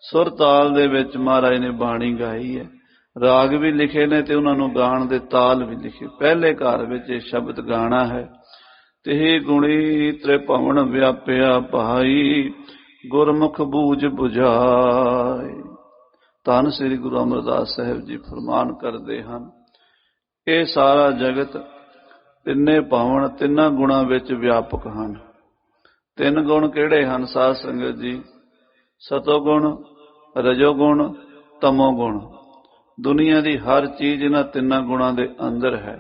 ਸੁਰ ਤਾਲ ਦੇ ਵਿੱਚ ਮਹਾਰਾਜ ਨੇ ਬਾਣੀ ਗਾਈ ਹੈ, ਰਾਗ ਵੀ ਲਿਖੇ ਨੇ ਤੇ ਉਹਨਾਂ ਨੂੰ ਗਾਣ ਦੇ ਤਾਲ ਵੀ ਲਿਖੇ। ਪਹਿਲੇ ਘਰ ਵਿੱਚ ਇਹ ਸ਼ਬਦ ਗਾਣਾ ਹੈ ਤਿਹ ਗੁਣੀ ਤ੍ਰਿਭਵਨ ਵਿਆਪਿਆ ਭਾਈ, ਗੁਰਮੁਖ ਬੂਝ ਬੁਝਾਏ। ਧੰਨ ਸ੍ਰੀ ਗੁਰੂ ਅਮਰਦਾਸ ਸਾਹਿਬ ਜੀ ਫਰਮਾਨ ਕਰਦੇ ਹਨ, ਇਹ ਸਾਰਾ ਜਗਤ ਤਿੰਨੇ ਭਾਵਨ ਤਿੰਨਾਂ ਗੁਣਾਂ ਵਿੱਚ ਵਿਆਪਕ ਹਨ। ਤਿੰਨ ਗੁਣ ਕਿਹੜੇ ਹਨ ਸਾਧ ਸੰਗਤ ਜੀ? ਸਤੋਗੁਣ, ਰਜੋਗੁਣ, ਤਮੋਗੁਣ। ਦੁਨੀਆ ਦੀ ਹਰ ਚੀਜ਼ ਇਹਨਾਂ ਤਿੰਨਾਂ ਗੁਣਾਂ ਦੇ ਅੰਦਰ ਹੈ।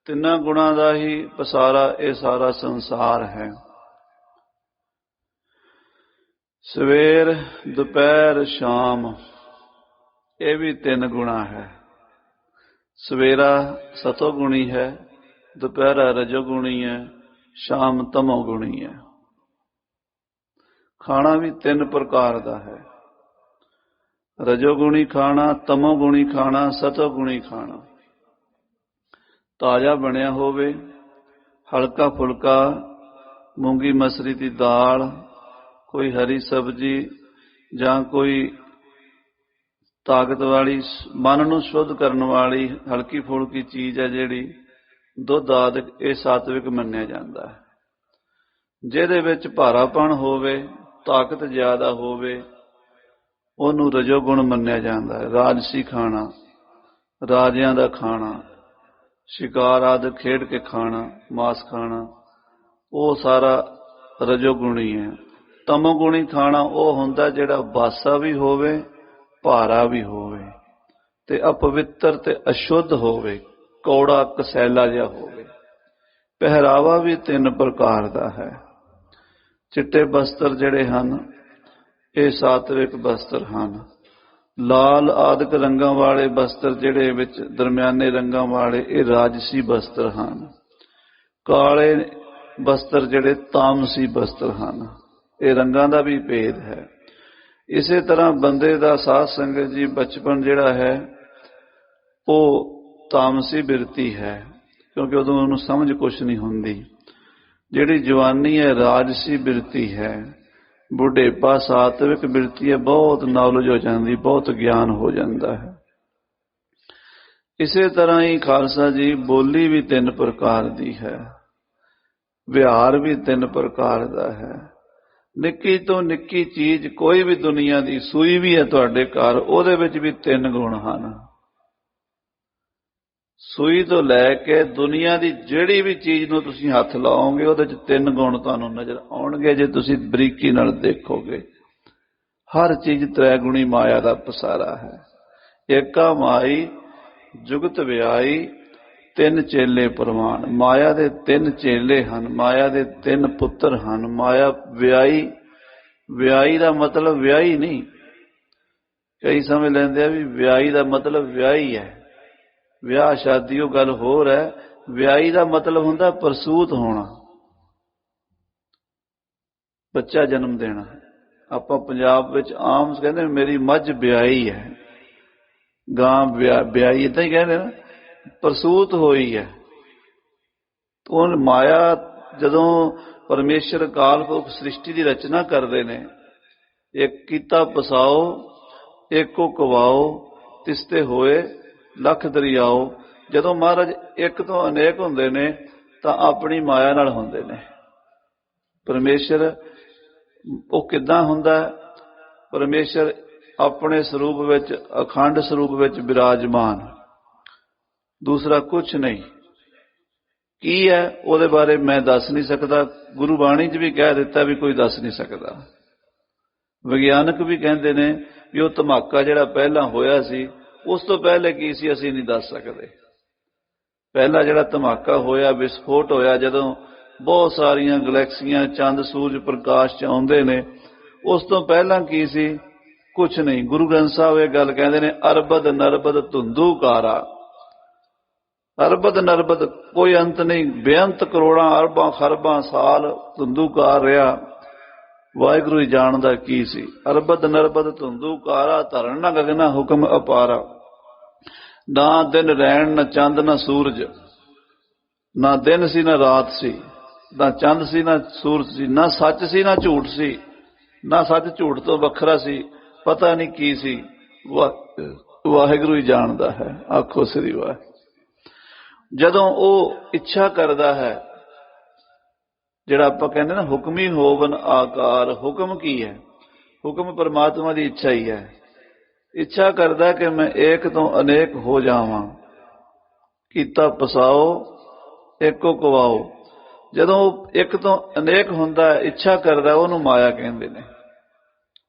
ਤਿੰਨਾਂ ਗੁਣਾਂ ਦਾ ਹੀ ਪਸਾਰਾ ਇਹ ਸਾਰਾ ਸੰਸਾਰ ਹੈ। ਸਵੇਰ, ਦੁਪਹਿਰ, ਸ਼ਾਮ, ਇਹ ਵੀ ਤਿੰਨ ਗੁਣਾ ਹੈ। ਸਵੇਰਾ ਸਤੋਗੁਣੀ ਹੈ, ਦੁਪਹਿਰਾ ਰਜੋਗੁਣੀ ਹੈ, ਸ਼ਾਮ ਤਮੋਗੁਣੀ ਹੈ। ਖਾਣਾ ਵੀ ਤਿੰਨ ਪ੍ਰਕਾਰ ਦਾ ਹੈ। ਰਜੋਗੁਣੀ ਖਾਣਾ, ਤਮੋਗੁਣੀ ਖਾਣਾ, ਸਤੋਗੁਣੀ ਖਾਣਾ। ਤਾਜ਼ਾ ਬਣਿਆ ਹੋਵੇ, ਹਲਕਾ ਫੁਲਕਾ, ਮੂੰਗੀ ਮਸਰੀ ਦੀ ਦਾਲ, ਕੋਈ ਹਰੀ ਸਬਜ਼ੀ ਜਾਂ ਕੋਈ ਤਾਕਤ ਵਾਲੀ, ਮਨ ਨੂੰ ਸ਼ੁੱਧ ਕਰਨ ਵਾਲੀ ਹਲਕੀ ਫੁਲਕੀ ਚੀਜ਼ ਹੈ ਜਿਹੜੀ, ਦੁੱਧ ਆਦਿ, ਇਹ ਸਾਤਵਿਕ ਮੰਨਿਆ ਜਾਂਦਾ ਹੈ। ਜਿਹਦੇ ਵਿੱਚ ਭਾਰਾਪਣ ਹੋਵੇ, ਤਾਕਤ ਜ਼ਿਆਦਾ ਹੋਵੇ, ਉਹਨੂੰ ਰਜੋਗੁਣ ਮੰਨਿਆ ਜਾਂਦਾ ਹੈ। ਰਾਜਸੀ ਖਾਣਾ, ਰਾਜਿਆਂ ਦਾ ਖਾਣਾ, ਸ਼ਿਕਾਰ ਆਦਿ ਖੇਡ ਕੇ ਖਾਣਾ, ਮਾਸ ਖਾਣਾ, ਉਹ ਸਾਰਾ ਰਜੋਗੁਣੀ ਹੈ। ਤਮੋਗੁਣੀ ਖਾਣਾ ਉਹ ਹੁੰਦਾ ਜਿਹੜਾ ਬਾਸਾ ਵੀ ਹੋਵੇ, ਭਾਰਾ ਵੀ ਹੋਵੇ ਤੇ ਅਪਵਿੱਤਰ ਤੇ ਅਸ਼ੁੱਧ ਹੋਵੇ, ਕੌੜਾ ਕਸੈਲਾ ਜਿਹਾ ਹੋਵੇ। ਪਹਿਰਾਵਾ ਵੀ ਤਿੰਨ ਪ੍ਰਕਾਰ ਦਾ ਹੈ। ਚਿੱਟੇ ਬਸਤਰ ਜਿਹੜੇ ਹਨ ਇਹ ਸਾਤਵਿਕ ਬਸਤਰ ਹਨ। ਲਾਲ ਆਦਿਕ ਰੰਗਾਂ ਵਾਲੇ ਬਸਤਰ ਜਿਹੜੇ ਵਿੱਚ ਦਰਮਿਆਨੇ ਰੰਗਾਂ ਵਾਲੇ, ਇਹ ਰਾਜਸੀ ਬਸਤਰ ਹਨ। ਕਾਲੇ ਬਸਤਰ ਜਿਹੜੇ ਤਾਮਸੀ ਬਸਤਰ ਹਨ। ਇਹ ਰੰਗਾਂ ਦਾ ਵੀ ਭੇਦ ਹੈ। ਇਸੇ ਤਰ੍ਹਾਂ ਬੰਦੇ ਦਾ ਸਾਧ ਸੰਗਤ ਜੀ ਬਚਪਨ ਜਿਹੜਾ ਹੈ ਉਹ ਤਾਮਸੀ ਬਿਰਤੀ ਹੈ, ਕਿਉਂਕਿ ਉਦੋਂ ਉਹਨੂੰ ਸਮਝ ਕੁਛ ਨਹੀਂ ਹੁੰਦੀ। ਜਿਹੜੀ ਜਵਾਨੀ ਹੈ ਰਾਜਸੀ ਬਿਰਤੀ ਹੈ। ਬੁਢੇਪਾ ਸਾਤਵਿਕ ਬਿਰਤੀ ਹੈ, ਬਹੁਤ ਨੌਲੇਜ ਹੋ ਜਾਂਦੀ, ਬਹੁਤ ਗਿਆਨ ਹੋ ਜਾਂਦਾ ਹੈ। ਇਸੇ ਤਰ੍ਹਾਂ ਹੀ ਖਾਲਸਾ ਜੀ ਬੋਲੀ ਵੀ ਤਿੰਨ ਪ੍ਰਕਾਰ ਦੀ ਹੈ, ਵਿਹਾਰ ਵੀ ਤਿੰਨ ਪ੍ਰਕਾਰ ਦਾ ਹੈ। ਨਿੱਕੀ ਤੋਂ ਨਿੱਕੀ ਚੀਜ਼ ਕੋਈ ਵੀ ਦੁਨੀਆ ਦੀ, ਸੂਈ ਵੀ ਹੈ ਤੁਹਾਡੇ ਘਰ, ਉਹਦੇ ਵਿੱਚ ਵੀ ਤਿੰਨ ਗੁਣ ਹਨ। ਸੂਈ ਤੋਂ ਲੈ ਕੇ ਦੁਨੀਆ ਦੀ ਜਿਹੜੀ ਵੀ ਚੀਜ਼ ਨੂੰ ਤੁਸੀਂ ਹੱਥ ਲਾਓਗੇ ਉਹਦੇ 'ਚ ਤਿੰਨ ਗੁਣ ਤੁਹਾਨੂੰ ਨਜ਼ਰ ਆਉਣਗੇ ਜੇ ਤੁਸੀਂ ਬਰੀਕੀ ਨਾਲ ਦੇਖੋਗੇ। ਹਰ ਚੀਜ਼ ਤ੍ਰੈਗੁਣੀ ਮਾਇਆ ਦਾ ਪਸਾਰਾ ਹੈ। ਏਕਾ ਮਾਈ ਜੁਗਤ ਵਿਆਈ, ਤਿੰਨ ਚੇਲੇ ਪ੍ਰਵਾਨ। ਮਾਇਆ ਦੇ ਤਿੰਨ ਚੇਲੇ ਹਨ, ਮਾਇਆ ਦੇ ਤਿੰਨ ਪੁੱਤਰ ਹਨ। ਮਾਇਆ ਵਿਆਈ, ਵਿਆਈ ਦਾ ਮਤਲਬ ਵਿਆਹੀ ਨਹੀਂ। ਕਈ ਸਮਝ ਲੈਂਦੇ ਆ ਵੀ ਵਿਆਹੀ ਦਾ ਮਤਲਬ ਵਿਆਹੀ ਹੈ। ਵਿਆਹ ਸ਼ਾਦੀ ਉਹ ਗੱਲ ਹੋਰ ਹੈ। ਵਿਆਹੀ ਦਾ ਮਤਲਬ ਹੁੰਦਾ ਪ੍ਰਸੂਤ ਹੋਣਾ, ਬੱਚਾ ਜਨਮ ਦੇਣਾ। ਆਪਾਂ ਪੰਜਾਬ ਵਿੱਚ ਆਮ ਕਹਿੰਦੇ ਮੇਰੀ ਮੱਝ ਵਿਆਹੀ ਹੈ, ਗਾਂ ਵਿਆਹੀ, ਏਦਾਂ ਹੀ ਕਹਿੰਦੇ ਨਾ, ਪ੍ਰਸੂਤ ਹੋਈ ਹੈ। ਉਹ ਮਾਇਆ ਜਦੋਂ ਪਰਮੇਸ਼ਰ ਕਾਲ ਪੁਰਖ ਸ੍ਰਿਸ਼ਟੀ ਦੀ ਰਚਨਾ ਕਰਦੇ ਨੇ, ਇੱਕ ਕੀਤਾ ਪਸਾਓ, ਇੱਕੋ ਕਵਾਓ, ਤਿਸਤੇ ਹੋਏ ਲੱਖ ਦਰਿਆਓ। ਜਦੋਂ ਮਹਾਰਾਜ ਇੱਕ ਤੋਂ ਅਨੇਕ ਹੁੰਦੇ ਨੇ ਤਾਂ ਆਪਣੀ ਮਾਇਆ ਨਾਲ ਹੁੰਦੇ ਨੇ। ਪਰਮੇਸ਼ਰ ਉਹ ਕਿੱਦਾਂ ਹੁੰਦਾ? ਪਰਮੇਸ਼ਰ ਆਪਣੇ ਸਰੂਪ ਵਿੱਚ, ਅਖੰਡ ਸਰੂਪ ਵਿੱਚ ਬਿਰਾਜਮਾਨ, ਦੂਸਰਾ ਕੁਛ ਨਹੀਂ। ਕੀ ਹੈ ਉਹਦੇ ਬਾਰੇ ਮੈਂ ਦੱਸ ਨਹੀਂ ਸਕਦਾ। ਗੁਰੂ ਬਾਣੀ 'ਚ ਵੀ ਕਹਿ ਦਿੱਤਾ ਵੀ ਕੋਈ ਦੱਸ ਨਹੀਂ ਸਕਦਾ। ਵਿਗਿਆਨਕ ਵੀ ਕਹਿੰਦੇ ਨੇ ਵੀ ਉਹ ਧਮਾਕਾ ਜਿਹੜਾ ਪਹਿਲਾਂ ਹੋਇਆ ਸੀ ਉਸ ਤੋਂ ਪਹਿਲੇ ਕੀ ਸੀ ਅਸੀਂ ਨਹੀਂ ਦੱਸ ਸਕਦੇ। ਪਹਿਲਾ ਜਿਹੜਾ ਧਮਾਕਾ ਹੋਇਆ, ਵਿਸਫੋਟ ਹੋਇਆ, ਜਦੋਂ ਬਹੁਤ ਸਾਰੀਆਂ ਗਲੈਕਸੀਆਂ, ਚੰਦ, ਸੂਰਜ ਪ੍ਰਕਾਸ਼ 'ਚ ਆਉਂਦੇ ਨੇ, ਉਸ ਤੋਂ ਪਹਿਲਾਂ ਕੀ ਸੀ? ਕੁਛ ਨਹੀਂ। ਗੁਰੂ ਗ੍ਰੰਥ ਸਾਹਿਬ ਇਹ ਗੱਲ ਕਹਿੰਦੇ ਨੇ, ਅਰਬਦ ਨਰਬਦ ਧੁੰਦੂਕਾਰਾ। ਅਰਬਦ ਨਰਬਦ ਕੋਈ ਅੰਤ ਨਹੀਂ, ਬੇਅੰਤ ਕਰੋੜਾਂ ਅਰਬਾਂ ਖਰਬਾਂ ਸਾਲ ਧੁੰਦੂਕਾਰ ਰਿਹਾ। ਵਾਹਿਗੁਰੂ ਹੀ ਜਾਣਦਾ ਕੀ ਸੀ। ਅਰਬਦ ਨਰਬਦ ਧੁੰਦੂਕਾਰਾ, ਧਰਨ ਨਾ ਗਗਨਾ ਹੁਕਮ ਅਪਾਰਾ। ਨਾ ਦਿਨ ਰਹਿਣ, ਨਾ ਚੰਦ, ਨਾ ਸੂਰਜ। ਨਾ ਦਿਨ ਸੀ ਨਾ ਰਾਤ ਸੀ, ਨਾ ਚੰਦ ਸੀ ਨਾ ਸੂਰਜ ਸੀ, ਨਾ ਸੱਚ ਸੀ ਨਾ ਝੂਠ ਸੀ, ਨਾ ਸੱਚ ਝੂਠ ਤੋਂ ਵੱਖਰਾ ਸੀ। ਪਤਾ ਨਹੀਂ ਕੀ ਸੀ। ਵਾਹਿਗੁਰੂ ਹੀ ਜਾਣਦਾ ਹੈ। ਆਖੋ ਸ੍ਰੀ ਵਾਹਿਗੁਰੂ। ਜਦੋਂ ਉਹ ਇੱਛਾ ਕਰਦਾ ਹੈ ਜਿਹੜਾ ਆਪਾਂ ਕਹਿੰਦੇ ਨਾ ਹੁਕਮੀ ਹੋਵਨ ਆਕਾਰ, ਹੁਕਮ ਕੀ ਹੈ? ਹੁਕਮ ਪਰਮਾਤਮਾ ਦੀ ਇੱਛਾ ਹੀ ਹੈ। ਇੱਛਾ ਕਰਦਾ ਕਿ ਮੈਂ ਏਕ ਤੋਂ ਅਨੇਕ ਹੋ ਜਾਵਾਂ। ਕੀਤਾ ਪਸਾਓ ਏਕੋ ਕਵਾਓ। ਜਦੋਂ ਇੱਕ ਤੋਂ ਅਨੇਕ ਹੁੰਦਾ, ਇੱਛਾ ਕਰਦਾ, ਉਹਨੂੰ ਮਾਇਆ ਕਹਿੰਦੇ ਨੇ।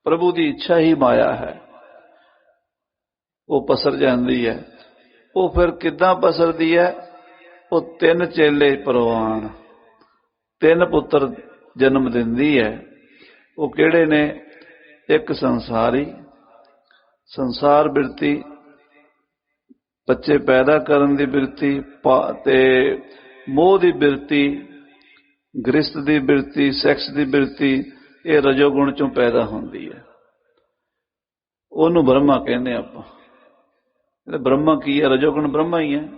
ਪ੍ਰਭੂ ਦੀ ਇੱਛਾ ਹੀ ਮਾਇਆ ਹੈ, ਉਹ ਪਸਰ ਜਾਂਦੀ ਹੈ। ਉਹ ਫਿਰ ਕਿੱਦਾਂ ਪਸਰਦੀ ਹੈ? ਉਹ 3 ਚੇਲੇ ਪ੍ਰਵਾਨ, 3 ਪੁੱਤਰ ਜਨਮ ਦਿੰਦੀ ਹੈ। ਉਹ ਕਿਹੜੇ ਨੇ? ਇੱਕ ਸੰਸਾਰੀ, ਸੰਸਾਰ ਬਿਰਤੀ, ਬੱਚੇ ਪੈਦਾ ਕਰਨ ਦੀ ਬਿਰਤੀ, ਤੇ ਮੋਹ ਦੀ ਬਿਰਤੀ, ਗ੍ਰਸਤ ਦੀ ਬਿਰਤੀ, ਸੈਕਸ ਦੀ ਬਿਰਤੀ, ਇਹ ਰਜੋਗੁਣ ਚੋਂ ਪੈਦਾ ਹੁੰਦੀ ਹੈ। ਉਹਨੂੰ ਬ੍ਰਹਮਾ ਕਹਿੰਦੇ ਆਪਾਂ। ਬ੍ਰਹਮਾ ਕੀ ਹੈ? ਰਜੋਗੁਣ ਬ੍ਰਹਮਾ ਹੀ ਹੈ।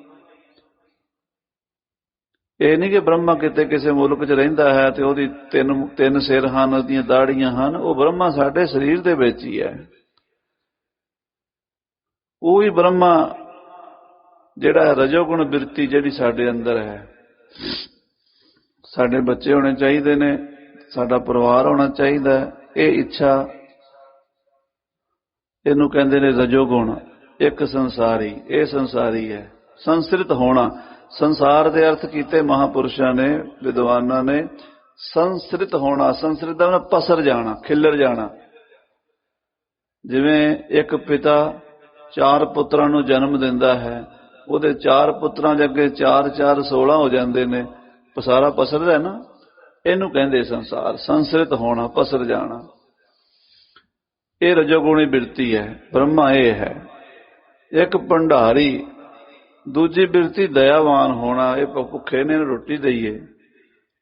ਇਹ ਨਹੀਂ ਕਿ ਬ੍ਰਹਮਾ ਕਿਤੇ ਕਿਸੇ ਮੁਲਕ 'ਚ ਰਹਿੰਦਾ ਹੈ ਤੇ ਉਹਦੀ 3 ਸਿਰ ਹਨ, ਉਹਦੀਆਂ ਦਾੜੀਆਂ ਹਨ। ਉਹ ਬ੍ਰਹਮਾ ਸਾਡੇ ਸਰੀਰ ਦੇ ਵਿੱਚ ਹੀ ਹੈ। ਉਹ ਹੀ ਬ੍ਰਹਮਾ ਜਿਹੜਾ ਰਜੋਗੁਣ ਬਿਰਤੀ ਜਿਹੜੀ ਸਾਡੇ ਅੰਦਰ ਹੈ। ਸਾਡੇ ਬੱਚੇ ਹੋਣੇ ਚਾਹੀਦੇ ਨੇ, ਸਾਡਾ ਪਰਿਵਾਰ ਹੋਣਾ ਚਾਹੀਦਾ। ਇਹ ਇੱਛਾ, ਇਹਨੂੰ ਕਹਿੰਦੇ ਨੇ ਰਜੋਗੁਣ। ਇੱਕ ਸੰਸਾਰੀ, ਇਹ ਸੰਸਾਰੀ ਹੈ। ਸੰਸਕ੍ਰਿਤ ਹੋਣਾ, ਸੰਸਾਰ ਦੇ ਅਰਥ ਕੀਤੇ ਮਹਾਪੁਰਸ਼ਾਂ ਨੇ, ਵਿਦਵਾਨਾਂ ਨੇ। ਸੰਸਕ੍ਰਿਤ ਹੋਣਾ, ਸੰਸਕ੍ਰਿਤ ਦਾ ਮਤਲਬ ਪਸਰ ਜਾਣਾ, ਖਿੱਲਰ ਜਾਣਾ। ਜਿਵੇਂ ਇੱਕ ਪਿਤਾ 4 ਪੁੱਤਰਾਂ ਨੂੰ ਜਨਮ ਦਿੰਦਾ ਹੈ, ਉਹਦੇ 4 ਪੁੱਤਰਾਂ ਦੇ ਅੱਗੇ 4 4 16 ਹੋ ਜਾਂਦੇ ਨੇ, ਪਸਾਰਾ ਪਸਰਦਾ ਨਾ। ਇਹਨੂੰ ਕਹਿੰਦੇ ਸੰਸਾਰ, ਸੰਸਕ੍ਰਿਤ ਹੋਣਾ, ਪਸਰ ਜਾਣਾ। ਇਹ ਰਜੋਗੁਣੀ ਬਿਰਤੀ ਹੈ। ਬ੍ਰਹਮਾ ਇਹ ਹੈ। ਇੱਕ ਭੰਡਾਰੀ, ਦੂਜੀ ਬਿਰਤੀ ਦਇਆਵਾਨ ਹੋਣਾ। ਇਹ ਭੁੱਖੇ ਨੇ, ਰੋਟੀ ਦਈਏ,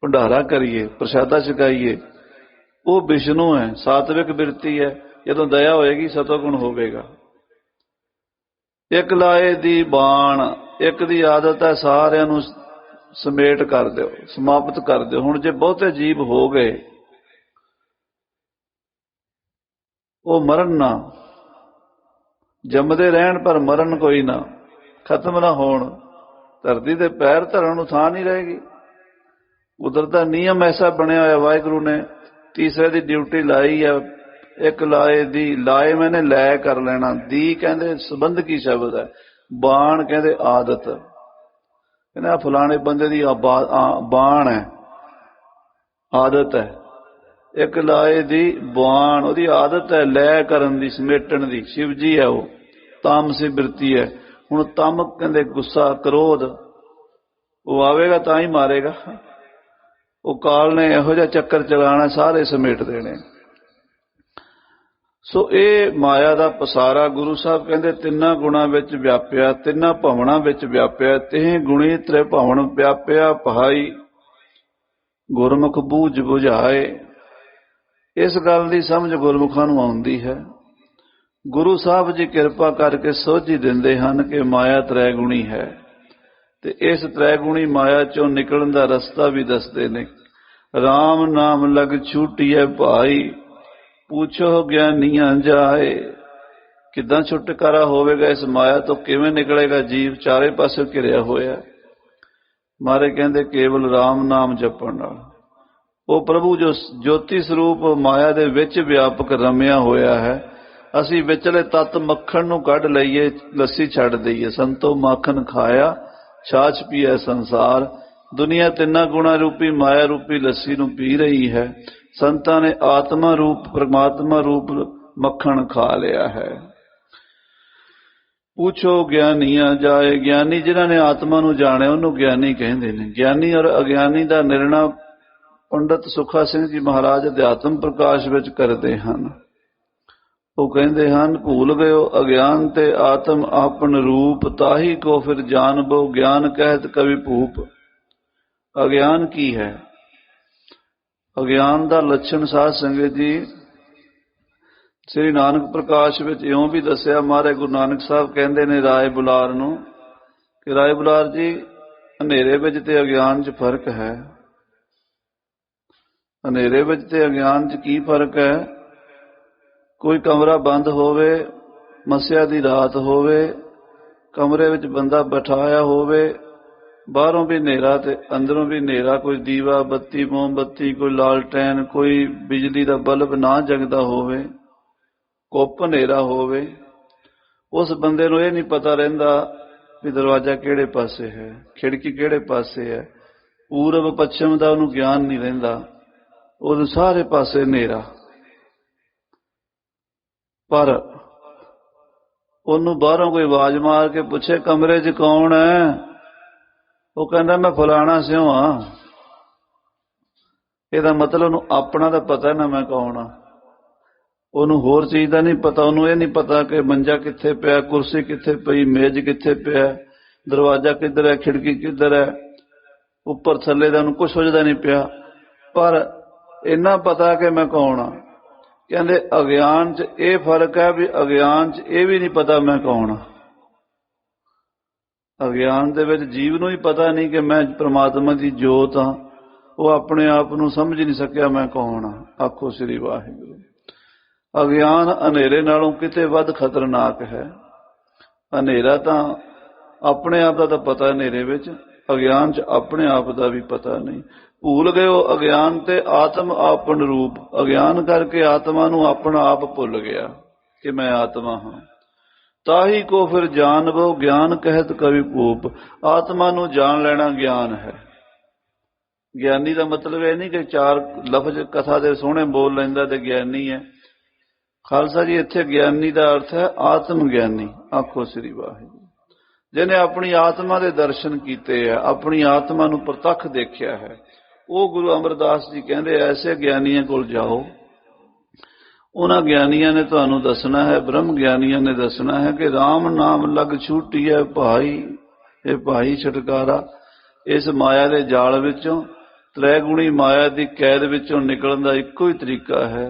ਭੰਡਾਰਾ ਕਰੀਏ, ਪ੍ਰਸ਼ਾਦਾ ਛਕਾਈਏ। ਉਹ ਵਿਸ਼ਨੂੰ ਹੈ, ਸਾਤਵਿਕ ਬਿਰਤੀ ਹੈ। ਜਦੋਂ ਦਇਆ ਹੋਏਗੀ ਸਤੋਗੁਣ ਹੋਵੇਗਾ। ਇੱਕ ਲਾਏ ਦੀ ਬਾਣ, ਇੱਕ ਦੀ ਆਦਤ ਹੈ ਸਾਰਿਆਂ ਨੂੰ ਸਮੇਟ ਕਰ ਦਿਓ, ਸਮਾਪਤ ਕਰ ਦਿਓ। ਹੁਣ ਜੇ ਬਹੁਤੇ ਜੀਵ ਹੋ ਗਏ, ਉਹ ਮਰਨ ਨਾ, ਜੰਮਦੇ ਰਹਿਣ ਪਰ ਮਰਨ ਕੋਈ ਨਾ, ਖਤਮ ਨਾ ਹੋਣ। ਧਰਤੀ ਤੇ ਪੈਰ ਧਰਨ ਨੂੰ ਥਾਂ ਨਹੀਂ ਰਹੇਗੀ। ਕੁਦਰਤ ਦਾ ਨਿਯਮ ਐਸਾ ਬਣਿਆ ਹੋਇਆ। ਵਾਹਿਗੁਰੂ ਨੇ ਤੀਸਰੇ ਦੀ ਡਿਊਟੀ ਲਾਈ ਹੈ। ਇੱਕ ਲਾਏ ਦੀ, ਲਾਏ ਮੈਨੇ ਲੈ ਕਰ ਲੈਣਾ। ਦੀ ਕਹਿੰਦੇ ਸੰਬੰਧਕੀ ਸ਼ਬਦ ਹੈ। ਬਾਣ ਕਹਿੰਦੇ ਆਦਤ। ਕਹਿੰਦੇ ਫਲਾਣੇ ਬੰਦੇ ਦੀ ਬਾਣ ਹੈ, ਆਦਤ ਹੈ। ਇੱਕ ਲਾਏ ਦੀ ਬਾਣ, ਉਹਦੀ ਆਦਤ ਹੈ ਲੈ ਕਰਨ ਦੀ, ਸਮੇਟਣ ਦੀ। ਸ਼ਿਵ ਜੀ ਹੈ ਉਹ, ਤਾਮਸੀ ਬਿਰਤੀ ਹੈ। ਹੁਣ ਤਮ ਕਹਿੰਦੇ ਗੁੱਸਾ, ਕ੍ਰੋਧ, ਉਹ ਆਵੇਗਾ ਤਾਂ ਹੀ ਮਾਰੇਗਾ। ਉਹ ਕਾਲ ਨੇ ਇਹੋ ਜਿਹਾ ਚੱਕਰ ਚਲਾਣਾ, ਸਾਰੇ ਸਮੇਟ ਦੇਣੇ। ਸੋ ਇਹ ਮਾਇਆ ਦਾ ਪਸਾਰਾ ਗੁਰੂ ਸਾਹਿਬ ਕਹਿੰਦੇ 3 ਗੁਣਾਂ ਵਿੱਚ ਵਿਆਪਿਆ, 3 ਭਵਨਾਂ ਵਿੱਚ ਵਿਆਪਿਆ। 3 ਗੁਣੀ ਤ੍ਰਿਭਵਨ ਵਿਆਪਿਆ ਭਾਈ, ਗੁਰਮੁਖ ਬੂਝ ਬੁਝਾਏ। ਇਸ ਗੱਲ ਦੀ ਸਮਝ ਗੁਰਮੁਖਾਂ ਨੂੰ ਆਉਂਦੀ ਹੈ। ਗੁਰੂ ਸਾਹਿਬ ਜੀ ਕਿਰਪਾ ਕਰਕੇ ਸੋਝੀ ਦਿੰਦੇ ਹਨ ਕਿ ਮਾਇਆ 3 ਗੁਣੀ ਹੈ, ਤੇ ਇਸ 3 ਗੁਣੀ ਮਾਇਆ ਚੋਂ ਨਿਕਲਣ ਦਾ ਰਸਤਾ ਵੀ ਦੱਸਦੇ ਨੇ। ਰਾਮ ਨਾਮ ਲਗ ਛੂਟੀਐ ਭਾਈ, ਪੁੱਛੋ ਗਿਆਨੀਆਂ ਜਾਏ। ਕਿੱਦਾਂ ਛੁਟਕਾਰਾ ਹੋਵੇਗਾ ਇਸ ਮਾਇਆ ਤੋਂ? ਕਿਵੇਂ ਨਿਕਲੇਗਾ ਜੀਵ? ਚਾਰੇ ਪਾਸੇ ਘਿਰਿਆ ਹੋਇਆ। ਮਾਰੇ ਕਹਿੰਦੇ ਕੇਵਲ ਰਾਮ ਨਾਮ ਜਪਣ ਨਾਲ। ਉਹ ਪ੍ਰਭੂ ਜੋ ਜੋਤੀ ਸਰੂਪ ਮਾਇਆ ਦੇ ਵਿੱਚ ਵਿਆਪਕ ਰਮਿਆ ਹੋਇਆ ਹੈ, ਅਸੀਂ ਵਿਚਲੇ ਤੱਤ ਮੱਖਣ ਨੂੰ ਕੱਢ ਲਈਏ, ਲੱਸੀ ਛੱਡ ਦਈਏ। ਸੰਤੋ ਮਾਖਣ ਖਾਇਆ, ਛਾਛ ਪੀਐ ਸੰਸਾਰ। ਦੁਨੀਆ 3 ਗੁਣਾ ਰੂਪੀ ਮਾਇਆ ਰੂਪੀ ਲੱਸੀ ਨੂੰ ਪੀ ਰਹੀ ਹੈ। ਸੰਤਾਂ ਨੇ ਆਤਮਾ ਰੂਪ, ਪ੍ਰਮਾਤਮਾ ਰੂਪ ਮੱਖਣ ਖਾ ਲਿਆ ਹੈ। ਪੁੱਛੋ ਗਿਆਨੀਆਂ ਜਾਏ। ਗਿਆਨੀ ਜਿਨ੍ਹਾਂ ਨੇ ਆਤਮਾ ਨੂੰ ਜਾਣਿਆ ਉਹਨੂੰ ਗਿਆਨੀ ਕਹਿੰਦੇ ਨੇ। ਗਿਆਨੀ ਔਰ ਅਗਿਆਨੀ ਦਾ ਨਿਰਣਾ ਪੰਡਤ ਸੁਖਾ ਸਿੰਘ ਜੀ ਮਹਾਰਾਜ ਅਧਿਆਤਮ ਪ੍ਰਕਾਸ਼ ਵਿੱਚ ਕਰਦੇ ਹਨ। ਉਹ ਕਹਿੰਦੇ ਹਨ, ਭੂਲ ਗਇਓ ਅਗਿਆਨ ਤੇ ਆਤਮ ਆਪਨ ਰੂਪ, ਤਾਹੀ ਕੋ ਫਿਰ ਜਾਣਬੋ ਗਿਆਨ ਕਹਿਤ ਕਵੀ ਭੂਪ। ਅਗਿਆਨ ਕੀ ਹੈ? ਅਗਿਆਨ ਦਾ ਲੱਛਣ ਸਾਧ ਸੰਗਤ ਜੀ ਸ੍ਰੀ ਨਾਨਕ ਪ੍ਰਕਾਸ਼ ਵਿੱਚ ਇਉਂ ਵੀ ਦੱਸਿਆ। ਮਹਾਰਾਜ ਗੁਰੂ ਨਾਨਕ ਸਾਹਿਬ ਕਹਿੰਦੇ ਨੇ ਰਾਏ ਬੁਲਾਰ ਨੂੰ ਕਿ ਰਾਏ ਬੁਲਾਰ ਜੀ, ਹਨੇਰੇ ਵਿੱਚ ਤੇ ਅਗਿਆਨ 'ਚ ਫਰਕ ਹੈ। ਹਨੇਰੇ ਵਿੱਚ ਤੇ ਅਗਿਆਨ 'ਚ ਕੀ ਫਰਕ ਹੈ? ਕੋਈ ਕਮਰਾ ਬੰਦ ਹੋਵੇ, ਮੱਸਿਆ ਦੀ ਰਾਤ ਹੋਵੇ, ਕਮਰੇ ਵਿੱਚ ਬੰਦਾ ਬਿਠਾਇਆ ਹੋਵੇ, बाहरों भी हनेरा ते अंदरों भी हनेरा, कोई दीवा बत्ती मोमबत्ती कोई लालटैन कोई बिजली का बल्ब ना जगदा होवे, कुप हनेरा होवे, उस बंदे नूं यह नहीं पता रहिंदा भी दरवाजा किहड़े पासे है, खिड़की किहड़े पासे है, पूरब पश्चिम का उन्होंने ज्ञान नहीं रहिंदा, उन्होंने सारे पासे हनेरा। पर उन्होंने बाहरों कोई आवाज मार के पूछे कमरे च कौन है, वो कहता मैं फलाना स्यों हाँ। ਇਹਦਾ मतलब ਉਹਨੂੰ ਆਪਣਾ ਤਾਂ पता ना मैं कौन हाँ, ਉਹਨੂੰ होर चीज का नहीं पता, ਉਹਨੂੰ ਇਹ नहीं पता कि मंजा कित्थे पिया, कुर्सी कित्थे पई, मेज कित्थे पिया, दरवाजा किधर है, खिड़की किधर है, उपर थले का ਉਹਨੂੰ कुछ सोचदा नहीं पिया। पर इन्ना पता कि मैं कौन हाँ। कहते अज्ञान च यह फर्क है भी अज्ञान च यह भी नहीं पता मैं कौन हाँ। अज्ञान दे विच जीव नूं ही पता नहीं कि मैं परमात्मा की जोत हाँ, वो अपने आप नूं समझ नहीं सकिया मैं कौन हाँ। आखो श्री वाहिगुरू। अज्ञान हनेरे नालों किते वध खतरनाक है। हनेरा तो अपने आप का तो पता हनेरे विच, अज्ञान च अपने आप का भी पता नहीं। भूल गए हो अज्ञान ते आत्म आपन रूप, अज्ञान करके आत्मा नूं अपना आप भुल गया कि मैं आत्मा हाँ। ताही को फिर जानबो ज्ञान कहत कवि भूप, आत्मा नूं जान लेना ज्ञान है। ज्ञानी का मतलब यह नहीं कि चार लफ्ज कथा दे सोहणे बोल लैंदा ते ज्ञानी है। खालसा जी इत्थे ज्ञानी का अर्थ है आत्म ज्ञानी। आखो श्री वाहिगुरू। जिन्हें अपनी आत्मा के दर्शन किए है, अपनी आत्मा नूं प्रतख देखिया है, वो गुरु अमरदास जी कहते ऐसे ज्ञानियों को जाओ, उन्होंने ज्ञानियों ने तुहानू दसना है, ब्रह्म ज्ञानियों ने दसना है कि राम नाम लग छूटी है भाई, ये भाई छुटकारा इस माया के जाल विचों, त्रैगुणी माया की कैद विचों निकलण का इको ही तरीका है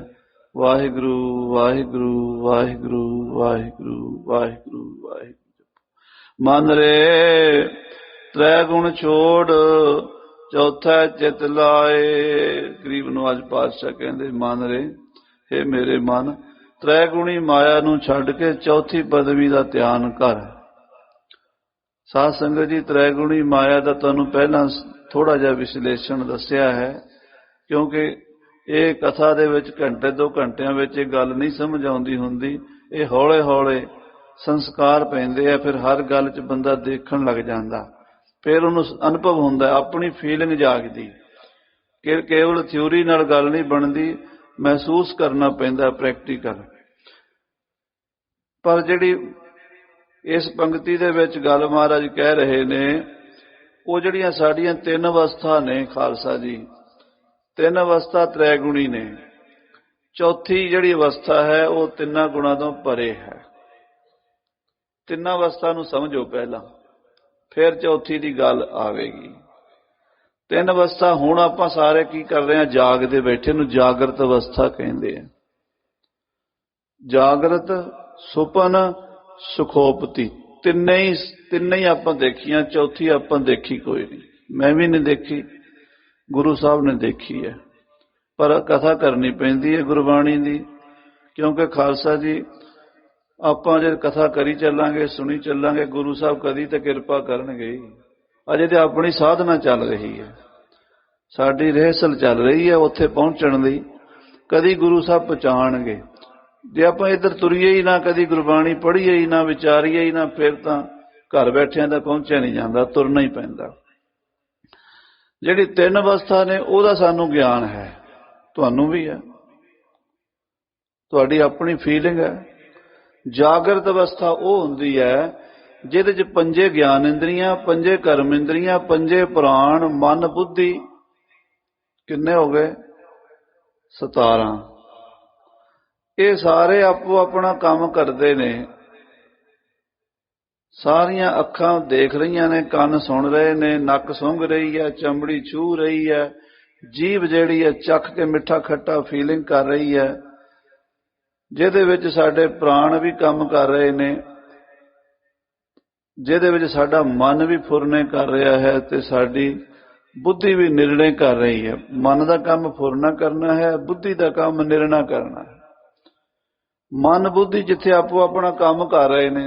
वाहिगुरू वाहिगुरू वाहिगुरू वाहिगुरू वाहिगुरू वाहिगुरू। मन रे त्रैगुण छोड़ चौथा चित लाए। गरीब नवाज पातशाह कहते मन रे, हे मेरे मन त्रैगुणी माया नूं छड्ड के चौथी पदवी का ध्यान कर। साध संगत जी त्रैगुणी माया का तुहानूं पहलां थोड़ा जिहा विश्लेषण दस्सिया है, क्योंकि ये कथा दे विच घंटे दो घंटियां विच ये गल नहीं समझ आउंदी हुंदी। ये हौले हौले संस्कार पैंदे आ, फिर हर गल च बंदा देखण लग जांदा, फिर उन्होंने अनुभव हुंदा, अपनी फीलिंग जागदी कि केवल थ्योरी नाल गल नहीं बनदी, महसूस करना पैंदा प्रैक्टिकल। पर जिहड़ी इस पंक्ति दे विच गल महाराज कह रहे ने, वो जिहड़ियां साडीआं तीन अवस्था ने खालसा जी, तीन अवस्था त्रैगुणी ने। चौथी जिहड़ी अवस्था है वो तिन्ना गुणां तों परे है। तिन्ना अवस्था नूं समझो पहला, फिर चौथी की गल आवेगी। तीन अवस्था हुण आपां सारे की कर रहे हैं, जागदे बैठे नूं जागृत अवस्था कहंदे हैं। जागृत, सुपन, सुखोपति, तिन्ने ही आपां देखियां, चौथी आपां देखी कोई नहीं। मैं भी नहीं देखी, गुरु साहब ने देखी है, पर कथा करनी पैंदी है गुरबाणी दी, क्योंकि खालसा जी आपां जे कथा करी चलांगे, सुनी चलांगे, गुरु साहब कदी तो किरपा करनगे। अजे तो अपनी साधना चल रही है, साडी रिहर्सल चल रही है उत्थे पहुंचण दी, कदी गुरु साहब पहुंचाणगे। जे आपां इधर तुरीए ही ना, कदी गुरबाणी पढ़ीए ही ना, विचारीए ही ना, फिर तां घर बैठिਆਂ दा पहुंचिया नहीं जांदा, तुरना ही पैंदा। जिहड़ी तीन अवस्था ने उहदा सानू ज्ञान है, तुहानू भी है, तुहाडी अपनी फीलिंग है। जागृत अवस्था वो हुंदी है जिहदे च पंजे ज्ञान इंद्रियां, पंजे कर्म इंद्रियां, पंजे प्राण, मन, बुद्धि, किन्ने हो गए 17। ये सारे आपो अपना काम करते ने। सारियां अखां देख रही ने, कान सुन रहे ने, नक सूंघ रही है, चमड़ी छू रही है, जीभ जिहड़ी है चख के मिठा खट्टा फीलिंग कर रही है, जिहदे विच साडे प्राण भी काम कर रहे ने, जिहदे विच साडा मन भी फुरने कर रहा है, ते साडी बुद्धि भी निर्णय कर रही है। मन का काम फुरना करना है, बुद्धि का काम निर्णय करना है। मन बुद्धि जिथे आपो अपना काम कर रहे ने,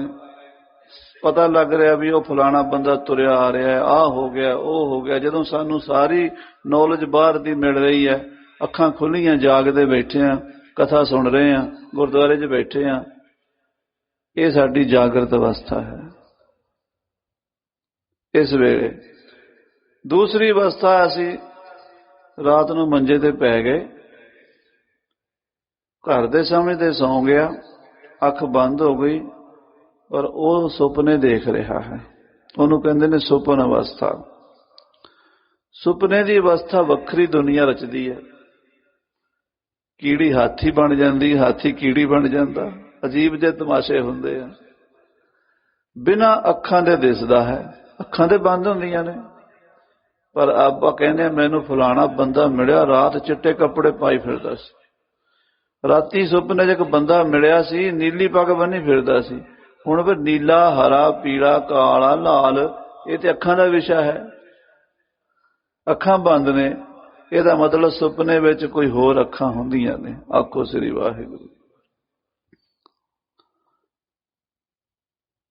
पता लग रहा भी वो फलाना बंदा तुरया आ रहा है, आ हो गया, वो हो गया। जदों सानू सारी नॉलेज बाहर दी मिल रही है, अखां खुलियां जागदे बैठे हैं, कथा सुन रहे हैं, गुरुद्वारे 'च बैठे हैं, ये साडी जागृत अवस्था है। इस वेले दूसरी अवस्था, असी रात नूं मंजे ते पै गए, घर दे सामने ते सौ गया, अख बंद हो गई और वो सुपने देख रहा है। उन्होंने कहते ने सुपन अवस्था। सुपने की अवस्था वक्री दुनिया रचती है। कीड़ी हाथी बन जाती, हाथी कीड़ी बन जाता, अजीब जे तमाशे होंदे हैं। बिना अखां दे दिसदा है, अखां ते बंद होंदियां ने, पर आपां कहने मैनू फलाना बंदा मिलिया, रात चिट्टे कपड़े पाई फिरदा सी, राती सुपने च एक बंदा मिलिया सी, नीली पग बन्नी फिरदा सी। हुण फिर नीला, हरा, पीला, काला, लाल, ये तो अखां दा विषय है। अखां बंद ने, ਇਹਦਾ मतलब सुपने विच कोई होर अखां हुंदियां ने। आखो श्री वाहिगुरू।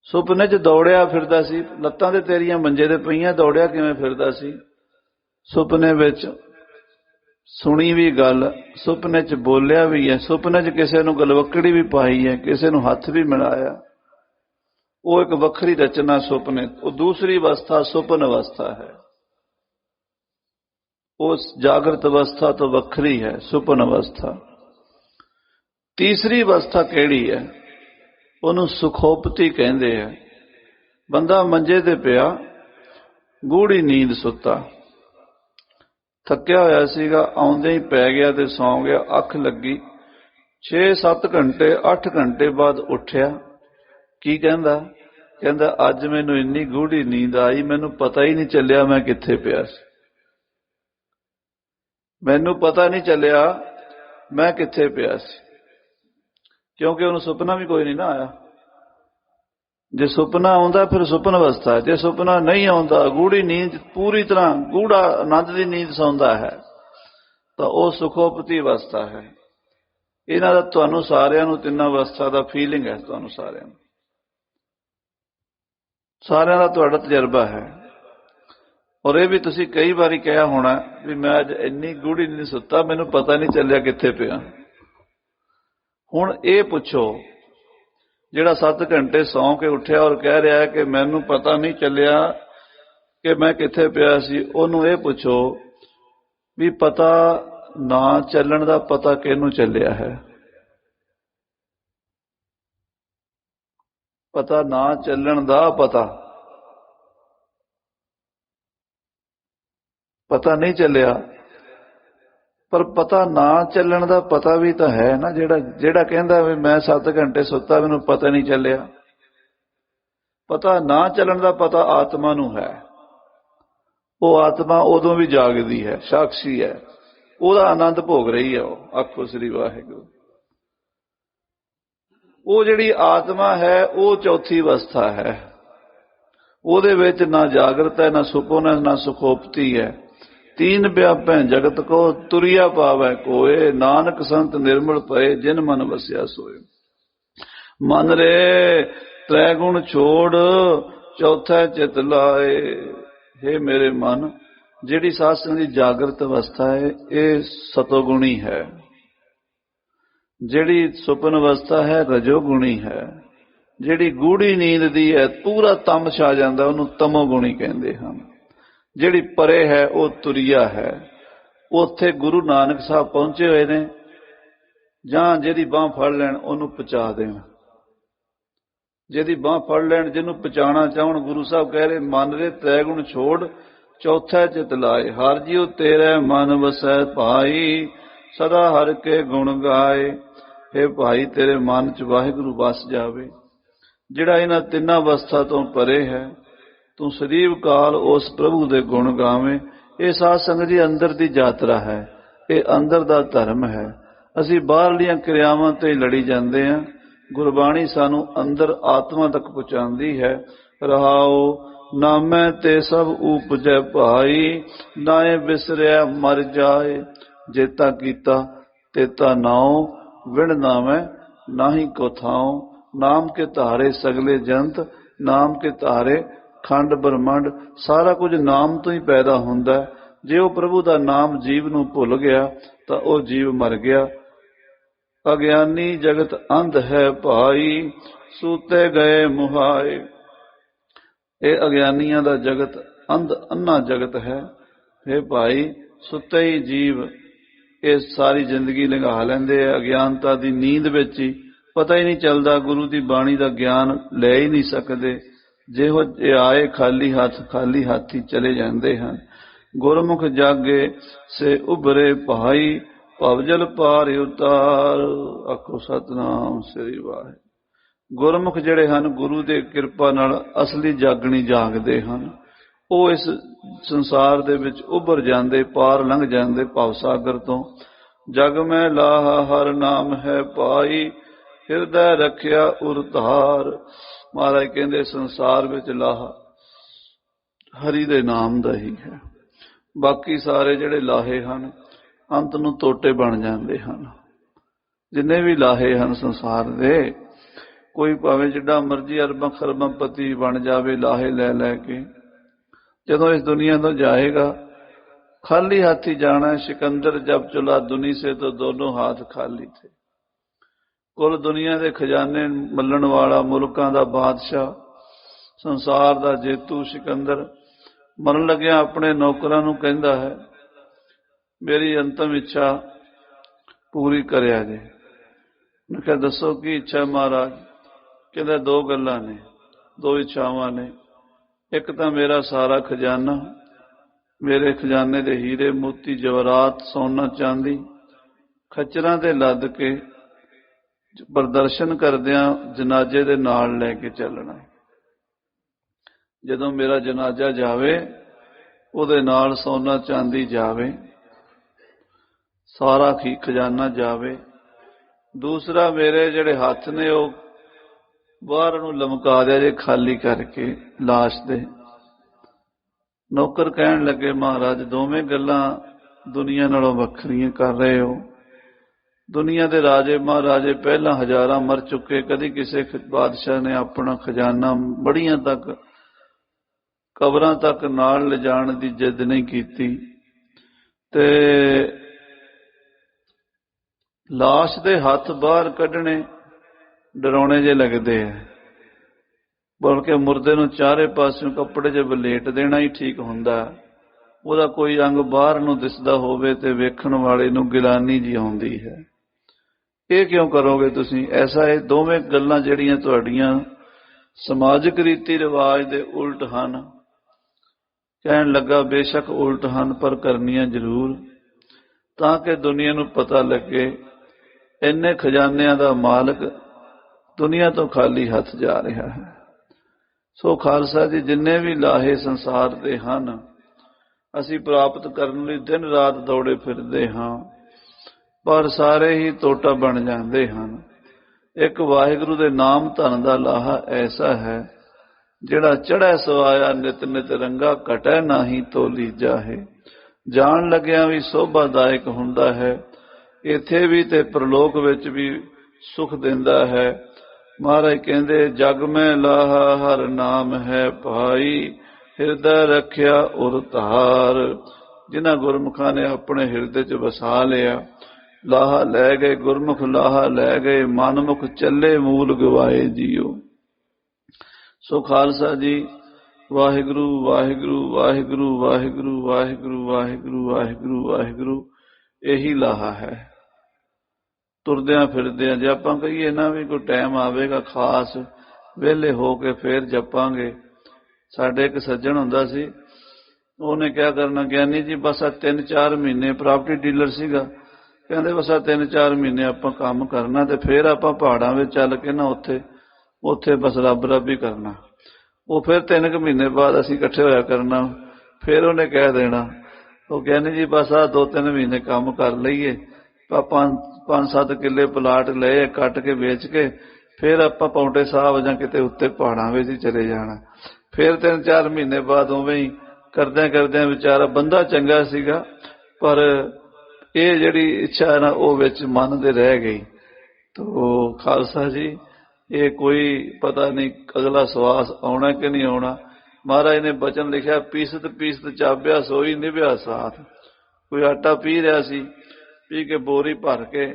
सुपने च दौड़िया फिरदा सी, लत्तां ते तेरियां मंजे ते पईयां, दौड़िया किवें फिरदा सी? सुपने विच सुनी भी गल, सुपने च बोलिया भी है, सुपने च किसी नूं गलवकड़ी भी पाई है, किसी नूं हथ भी मिलाया। वो एक वखरी रचना सुपने। वो दूसरी अवस्था सुपन अवस्था है, उस जागृत अवस्था तो वखरी है सुपन अवस्था। तीसरी अवस्था केड़ी है? उन्होंने सुखोपती कहते हैं। बंदा मंजे ते पिया, गूढ़ी नींद सुता, थकिया होया सीगा, आउंदे ही पै गया ते सौ गया। अख लगी, 6-7 घंटे 8 घंटे बाद उठिया। की कहंदा? कहंदा अज मैनू इन्नी गूढ़ी नींद आई, मैनू पता ही नहीं चलिया मैं कित्थे पिया सी, मैनू पता नहीं चलिया मैं कित्थे पिया सी। क्योंकि उन्हें सुपना भी कोई नहीं ना आया। जे सुपना आउंदा फिर सुपन अवस्था है, जे सुपना नहीं आउंदा, गूढ़ी नींद, पूरी तरह गूढ़ा आनंद की नींद सौंदा है, तो वह सुखोपती अवस्था है। इन्हां दा तुहानूं सारिआं नूं तिन्नां अवस्था का फीलिंग है, तुहानूं सारिआं दा तुहाडा तजर्बा है। और यह भी तुसीं कई बारी कहा होना भी मैं अज इन्नी गूढ़ी नहीं सुता, मैनूं पता नहीं चलिया कित्थे पिया। हुण ये पुछो, जिहड़ा 7 घंटे सौ के उठिया और कह रहा है कि मैनूं पता नहीं चलिया कि मैं कित्थे पिया सी, उहनूं ये पुछो भी पता ना चलण दा पता किहनूं चलिया है? पता ना चलण दा पता नहीं चलिया, पर पता ना चलण दा पता भी तो है ना। जेड़ा कहंदा भी मैं 7 घंटे सुता, मैनूं पता नहीं चलिया। पता ना चलण दा पता आत्मा नूं है। वो आत्मा उदों भी जागदी है, साक्षी है, ਉਹਦਾ आनंद भोग रही है। वो आखो श्री वाहिगुरू। वो जिहड़ी आत्मा है वो चौथी अवस्था है। ਉਹਦੇ ਵਿੱਚ ना जागृत है, ना सुपन है, ना सुखोपती है। 3 व्यापै जगत को, तुरिया पावै कोय, नानक संत निर्मल पए, जिन मन वसिया सोए। मन रे त्रै गुण छोड़, चौथा चित लाए। हे मेरे मन, जिहड़ी साधु की जागृत अवस्था है ये सतोगुणी है, जिहड़ी सुपन अवस्था है रजोगुणी है, जिहड़ी गूढ़ी नींद दी है पूरा तम छा जांदा उहनूं तमोगुणी कहंदे हन। जिहड़ी परे है वो तुरिया है। उत्थे गुरु नानक साहब पहुंचे हुए ने, जां जिहदी बांह फड़ लैण उहनूं पहुंचा देण। जिहदी बांह फड़ लैण, जिहनूं पहुंचाना चाहण, गुरु साहब कह रहे मन रे त्रै गुण छोड़, चौथा चित लाए। हर जियो तेरे मन वसै भाई, सदा हर के गुण गाए। हे भाई तेरे मन च वाहिगुरू वस जावे, जिहड़ा इन्हां तिन्नां अवस्था तो परे है। तू सदैव काल उस प्रभु दे गुण गावे। ये साध संगत जी अंदर दी यात्रा है, ये अंदर दा धर्म है। असीं बाहरलियां क्रियावां ते लड़ी जांदे हां। गुरबाणी सानू अंदर आत्मा तक पहुंचांदी है। रहाओ नामै ते सब उपजै भाई, नाए विसरिया मर जाए। जेता कीता तेता नाओ, विण नामै नाही को थाओ। नाम के धारे सगले जंत, नाम के तारे खंड ब्रह्मंड सारा कुछ नाम तो ही पैदा होंदा है। जे वो प्रभु का नाम जीव नूं भुल गया तो वह जीव मर गया। अज्ञानी जगत अंध है भाई सूते गए मुहाए। ये अज्ञानियों का जगत अंध अन्ना जगत है। हे भाई सुते ही जीव ये सारी जिंदगी लंघा लेंदे अज्ञानता की नींद विच ही, पता ही नहीं चलता, गुरु की बाणी का ज्ञान ले ही नहीं सकते। जिहो जे आए खाली हाथी चले जाते हैं। गुरमुख जागे से उभरे भाई भवजल पार उतार। आखो सतनाम श्री वाहे। गुरमुख जिहड़े हन गुरु के किरपा नाल असली जागणी जागदे हन। वो इस संसार दे विच उभर जाते पार लंघ जाते भवसागर तो। जग में लाहा हर नाम है पाई हिरदै रखिया उरधार। महाराज कहते संसार विच लाहा हरि दे नाम दा ही है। बाकी सारे जिहड़े लाहे हन अंत नूं तोटे बन जाते हैं। जिन्ने भी लाहे हैं संसार दे, कोई भावें जिड्डा मर्जी अरबां खरबां पति बन जावे लाहे लै लैके, जदों इस दुनिया तो जाएगा खाली हाथी जाना है। सिकंदर जब चला दुनी से तो दोनों हाथ खाली थे। कुल दुनिया के खजाने मल्लण वाला मुल्कां दा बादशाह संसार दा जेतू सिकंदर मरन लग्या अपने नौकरां नूं कहंदा है मेरी अंतम इच्छा पूरी करिया जे। मैं कहा दसो की इच्छा महाराज? कहता दो गल्लां ने, दो इच्छावां ने। एक तो मेरा सारा खजाना, मेरे खजाने दे हीरे मोती जवाहरात सोना चांदी खच्चरां ते लद के प्रदर्शन करदियां जनाजे दे नाल लैके चलना। जदों मेरा जनाजा जावे उहदे नाल सोना चांदी जावे, सारा खजाना जावे। दूसरा मेरे जिहड़े हथ ने वो बाहर नूं लमका दिया जे खाली करके लाश दे। नौकर कहन लगे महाराज दोवें गल्लां दुनिया नालों वखरियां कर रहे हो। दुनिया के राजे महाराजे पहला हजारां मर चुके, कदी किसी बादशाह ने अपना खजाना बड़ियां तक कबरां तक नाल ले जाण दी जिद नहीं कीती। ते लाश दे हथ बाहर कढ़ने डरावने जे लगदे है, बल्कि मुर्दे नूं चारे पासों कपड़े च वलेट देना ही ठीक हुंदा। ਉਹਦਾ कोई अंग बाहर नूं दिसदा होवे ते वेखण वाले नूं गिलानी जी आउंदी है। ਇਹ क्यों करोगे तुसीं ऐसा? ਇਹ ਦੋਵੇਂ ਗੱਲਾਂ ਜਿਹੜੀਆਂ ਤੁਹਾਡੀਆਂ समाजिक रीति रिवाज दे उल्ट हन। कहन लगा बेशक उल्ट हन पर करनियां जरूर, ताकि दुनिया नूं पता लगे इन्ने खजानियां दा मालक दुनिया तो खाली हथ जा रहा है। सो खालसा जी जिन्ने भी लाहे संसार दे हन असीं प्राप्त करने लई दिन रात दौड़े फिरदे हां, पर सारे ही तोटा बन जाते हैं। एक वाहिगुरू दे नाम धन दा लाहा ऐसा है जिहड़ा चढ़ै सवाया नित नित रंगा घटै नाही तोली जाहे। जान लग्या भी शोभादायक हुंदा है, इत्थे भी ते प्रलोक विच भी सुख दिंदा है। महाराज कहंदे जग में लाहा हर नाम है भाई हिरदै रखिया उर धार। जिन्हां गुरमुखां ने अपने हिरदे च वसा लिया लाहा लै गए, गुरमुख लाहा लै गए, मनमुख चले मूल गवाए जियो। सो खालसा जी वाहिगुरू वाहिगुरू वाहिगुरू वाहिगुरू वाहिगुरू वाहिगुरू वाहिगुरू वाहिगुरू यही लाहा है। तुरद्या फिरद्या जे आपां कहीए ना भी कोई टाइम आवेगा खास वेले हो के फिर जपांगे। साडे एक सज्जन हुंदा सी, ਉਹਨੇ क्या करना ज्ञानी जी बस 3-4 महीने प्रॉपर्टी डीलर सीगा, कहते बस 3-4 महीने आपां काम करना ते फिर आपां पहाड़ां विच चल के ना उत्थे बस रब रब ही करना। वो फिर 3 महीने बाद असीं इकट्ठे होया करना। फिर उन्हें कह देना वो ज्ञानी जी बस 2-3 महीने काम कर लईए, 5-7 किले प्लाट ले कट के बेच के फिर आपां पौंटे साहब जां किते उत्ते पहाड़ां विच ही चले जाना। फिर 3-4 महीने बाद उवें ही करदे करदे बेचारा बंदा चंगा सीगा, पर ये जिहड़ी इच्छा है ना वो विच मन दे रह गई। तो खालसा जी ये कोई पता नहीं अगला सवास आना कि नहीं आना। महाराज ने बचन लिखा, पीसत पीसत चाबिया सोई निभ्या साथ। कोई आटा पी रहा सी, पी के बोरी भर के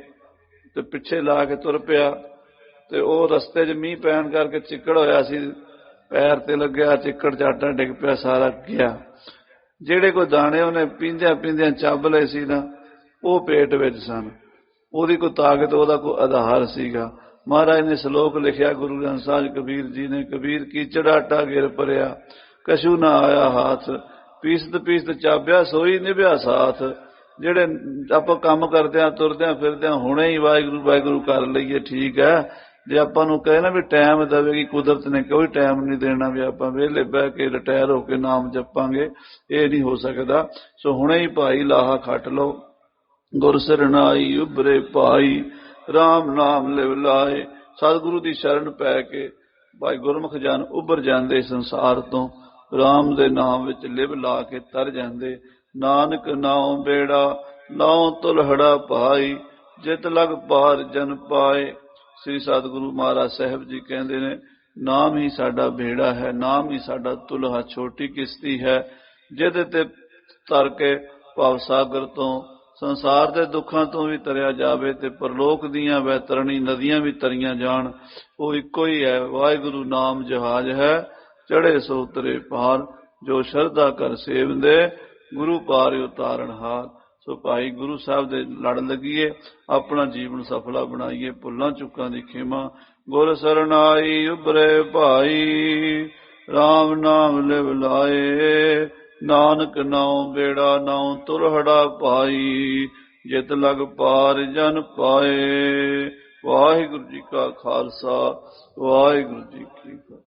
ते पिछे ला के तुर पिया, ते ओ रस्ते च मींह पैण करके चिक्कड़ होया सी, पैर ते लग्या, चिक्कड़ च आटा डिग पिया, सारा गया। ਜਿਹੜੇ ਕੋਈ ਦਾਣੇ ਉਹਨੇ ਪੀਂਦਿਆਂ ਪੀਂਦਿਆਂ ਚੱਬ ਲਏ ਸੀ ਨਾ, ਉਹ ਪੇਟ ਵਿੱਚ ਸਨ। ਉਹਦੀ ਕੋਈ ਤਾਕਤ, ਉਹਦਾ ਕੋਈ ਆਧਾਰ ਸੀਗਾ। ਮਹਾਰਾਜ ਨੇ ਸ਼ਲੋਕ ਲਿਖਿਆ ਗੁਰੂ ਗ੍ਰੰਥ ਸਾਹਿਬ ਕਬੀਰ ਜੀ ਨੇ, ਕਬੀਰ ਕੀਚੜ ਆਟਾ ਗਿਰ ਭਰਿਆ ਕਛੂ ਨਾ ਆਇਆ ਹਾਥ, ਪੀਸਤ ਪੀਸਤ ਚਾਬਿਆ ਸੋਈ ਨਿਭਿਆ ਸਾਥ। ਜਿਹੜੇ ਆਪਾਂ ਕੰਮ ਕਰਦਿਆਂ ਤੁਰਦਿਆਂ ਫਿਰਦਿਆਂ ਹੁਣੇ ਹੀ ਵਾਹਿਗੁਰੂ ਵਾਹਿਗੁਰੂ ਕਰ ਲਈਏ, ਠੀਕ ਹੈ। ਜੇ ਆਪਾਂ ਨੂੰ ਕਹੇ ਨਾ ਵੀ ਟਾਈਮ ਦੇਵੇਗੀ ਕੁਦਰਤ ਨੇ, ਕੋਈ ਟਾਈਮ ਨਹੀਂ ਦੇਣਾ ਵੀ ਆਪਾਂ ਵਿਹਲੇ ਬਹਿ ਕੇ ਰਿਟਾਇਰ ਹੋ ਕੇ ਨਾਮ ਜਪਾਂਗੇ, ਇਹ ਨਹੀਂ ਹੋ ਸਕਦਾ। ਸੋ ਹੁਣੇ ਹੀ ਭਾਈ ਲਾਹਾ ਖੱਟ ਲਓ। ਗੁਰ ਸਰਨਾਈ ਉਭਰੇ ਭਾਈ, ਰਾਮ ਨਾਮ ਲਿਵ ਲਾਏ। ਸਤਿਗੁਰੂ ਦੀ ਸ਼ਰਨ ਪੈ ਕੇ ਭਾਈ ਗੁਰਮੁਖ ਜਨ ਉੱਭਰ ਜਾਂਦੇ ਸੰਸਾਰ ਤੋਂ, ਰਾਮ ਦੇ ਨਾਮ ਵਿੱਚ ਲਿਵ ਲਾ ਕੇ ਤਰ ਜਾਂਦੇ। ਨਾਨਕ ਨਾਉ ਬੇੜਾ ਨਾਉ ਤੁਲਹੜਾ ਭਾਈ, ਜਿਤ ਲਗ ਪਾਰ ਜਨ ਪਾਏ। ਸ੍ਰੀ ਸਤਿਗੁਰੂ ਮਹਾਰਾਜ ਸਾਹਿਬ ਜੀ ਕਹਿੰਦੇ ਨੇ, ਨਾਮ ਹੀ ਸਾਡਾ ਬੇੜਾ ਹੈ, ਨਾਮ ਹੀ ਸਾਡਾ ਤੁਲਹਾ, ਛੋਟੀ ਕਿਸ਼ਤੀ ਹੈ, ਜਿਹਦੇ ਤੇ ਤਰ ਕੇ ਭਵ ਸਾਗਰ ਤੋਂ, ਸੰਸਾਰ ਦੇ ਦੁੱਖਾਂ ਤੋਂ ਵੀ ਤਰਿਆ ਜਾਵੇ ਤੇ ਪਰਲੋਕ ਦੀਆਂ ਵੈਤਰਣੀ ਨਦੀਆਂ ਵੀ ਤਰੀਆਂ ਜਾਣ। ਉਹ ਇੱਕੋ ਹੀ ਹੈ, ਵਾਹਿਗੁਰੂ ਨਾਮ ਜਹਾਜ਼ ਹੈ, ਚੜੇ ਸੋ ਉਤਰੇ ਪਾਰ, ਜੋ ਸ਼ਰਧਾ ਕਰ ਸੇਵਦੇ ਗੁਰੂ ਪਾਰ ਉਤਾਰਨ ਹਾਰ। ਸੋ ਭਾਈ ਗੁਰੂ ਸਾਹਿਬ ਦੇ ਲੜ ਲੱਗੀਏ, ਆਪਣਾ ਜੀਵਨ ਸਫਲਾ ਬਣਾਈਏ, ਭੁੱਲਾਂ ਚੁੱਕਾਂ ਦੀ ਖਿਮਾ। ਗੁਰ ਸਰਨਾਈ ਉਭਰੇ ਭਾਈ, ਰਾਮ ਨਾਮ ਲਿਵ ਲਾਏ। ਨਾਨਕ ਨਾਉ ਬੇੜਾ ਨਾਉ ਤੁਰਹੜਾ ਭਾਈ, ਜਿਤ ਲਗ ਪਾਰ ਜਨ ਪਾਏ। ਵਾਹਿਗੁਰੂ ਜੀ ਕਾ ਖਾਲਸਾ, ਵਾਹਿਗੁਰੂ ਜੀ ਕੀ ਫਤਿਹ।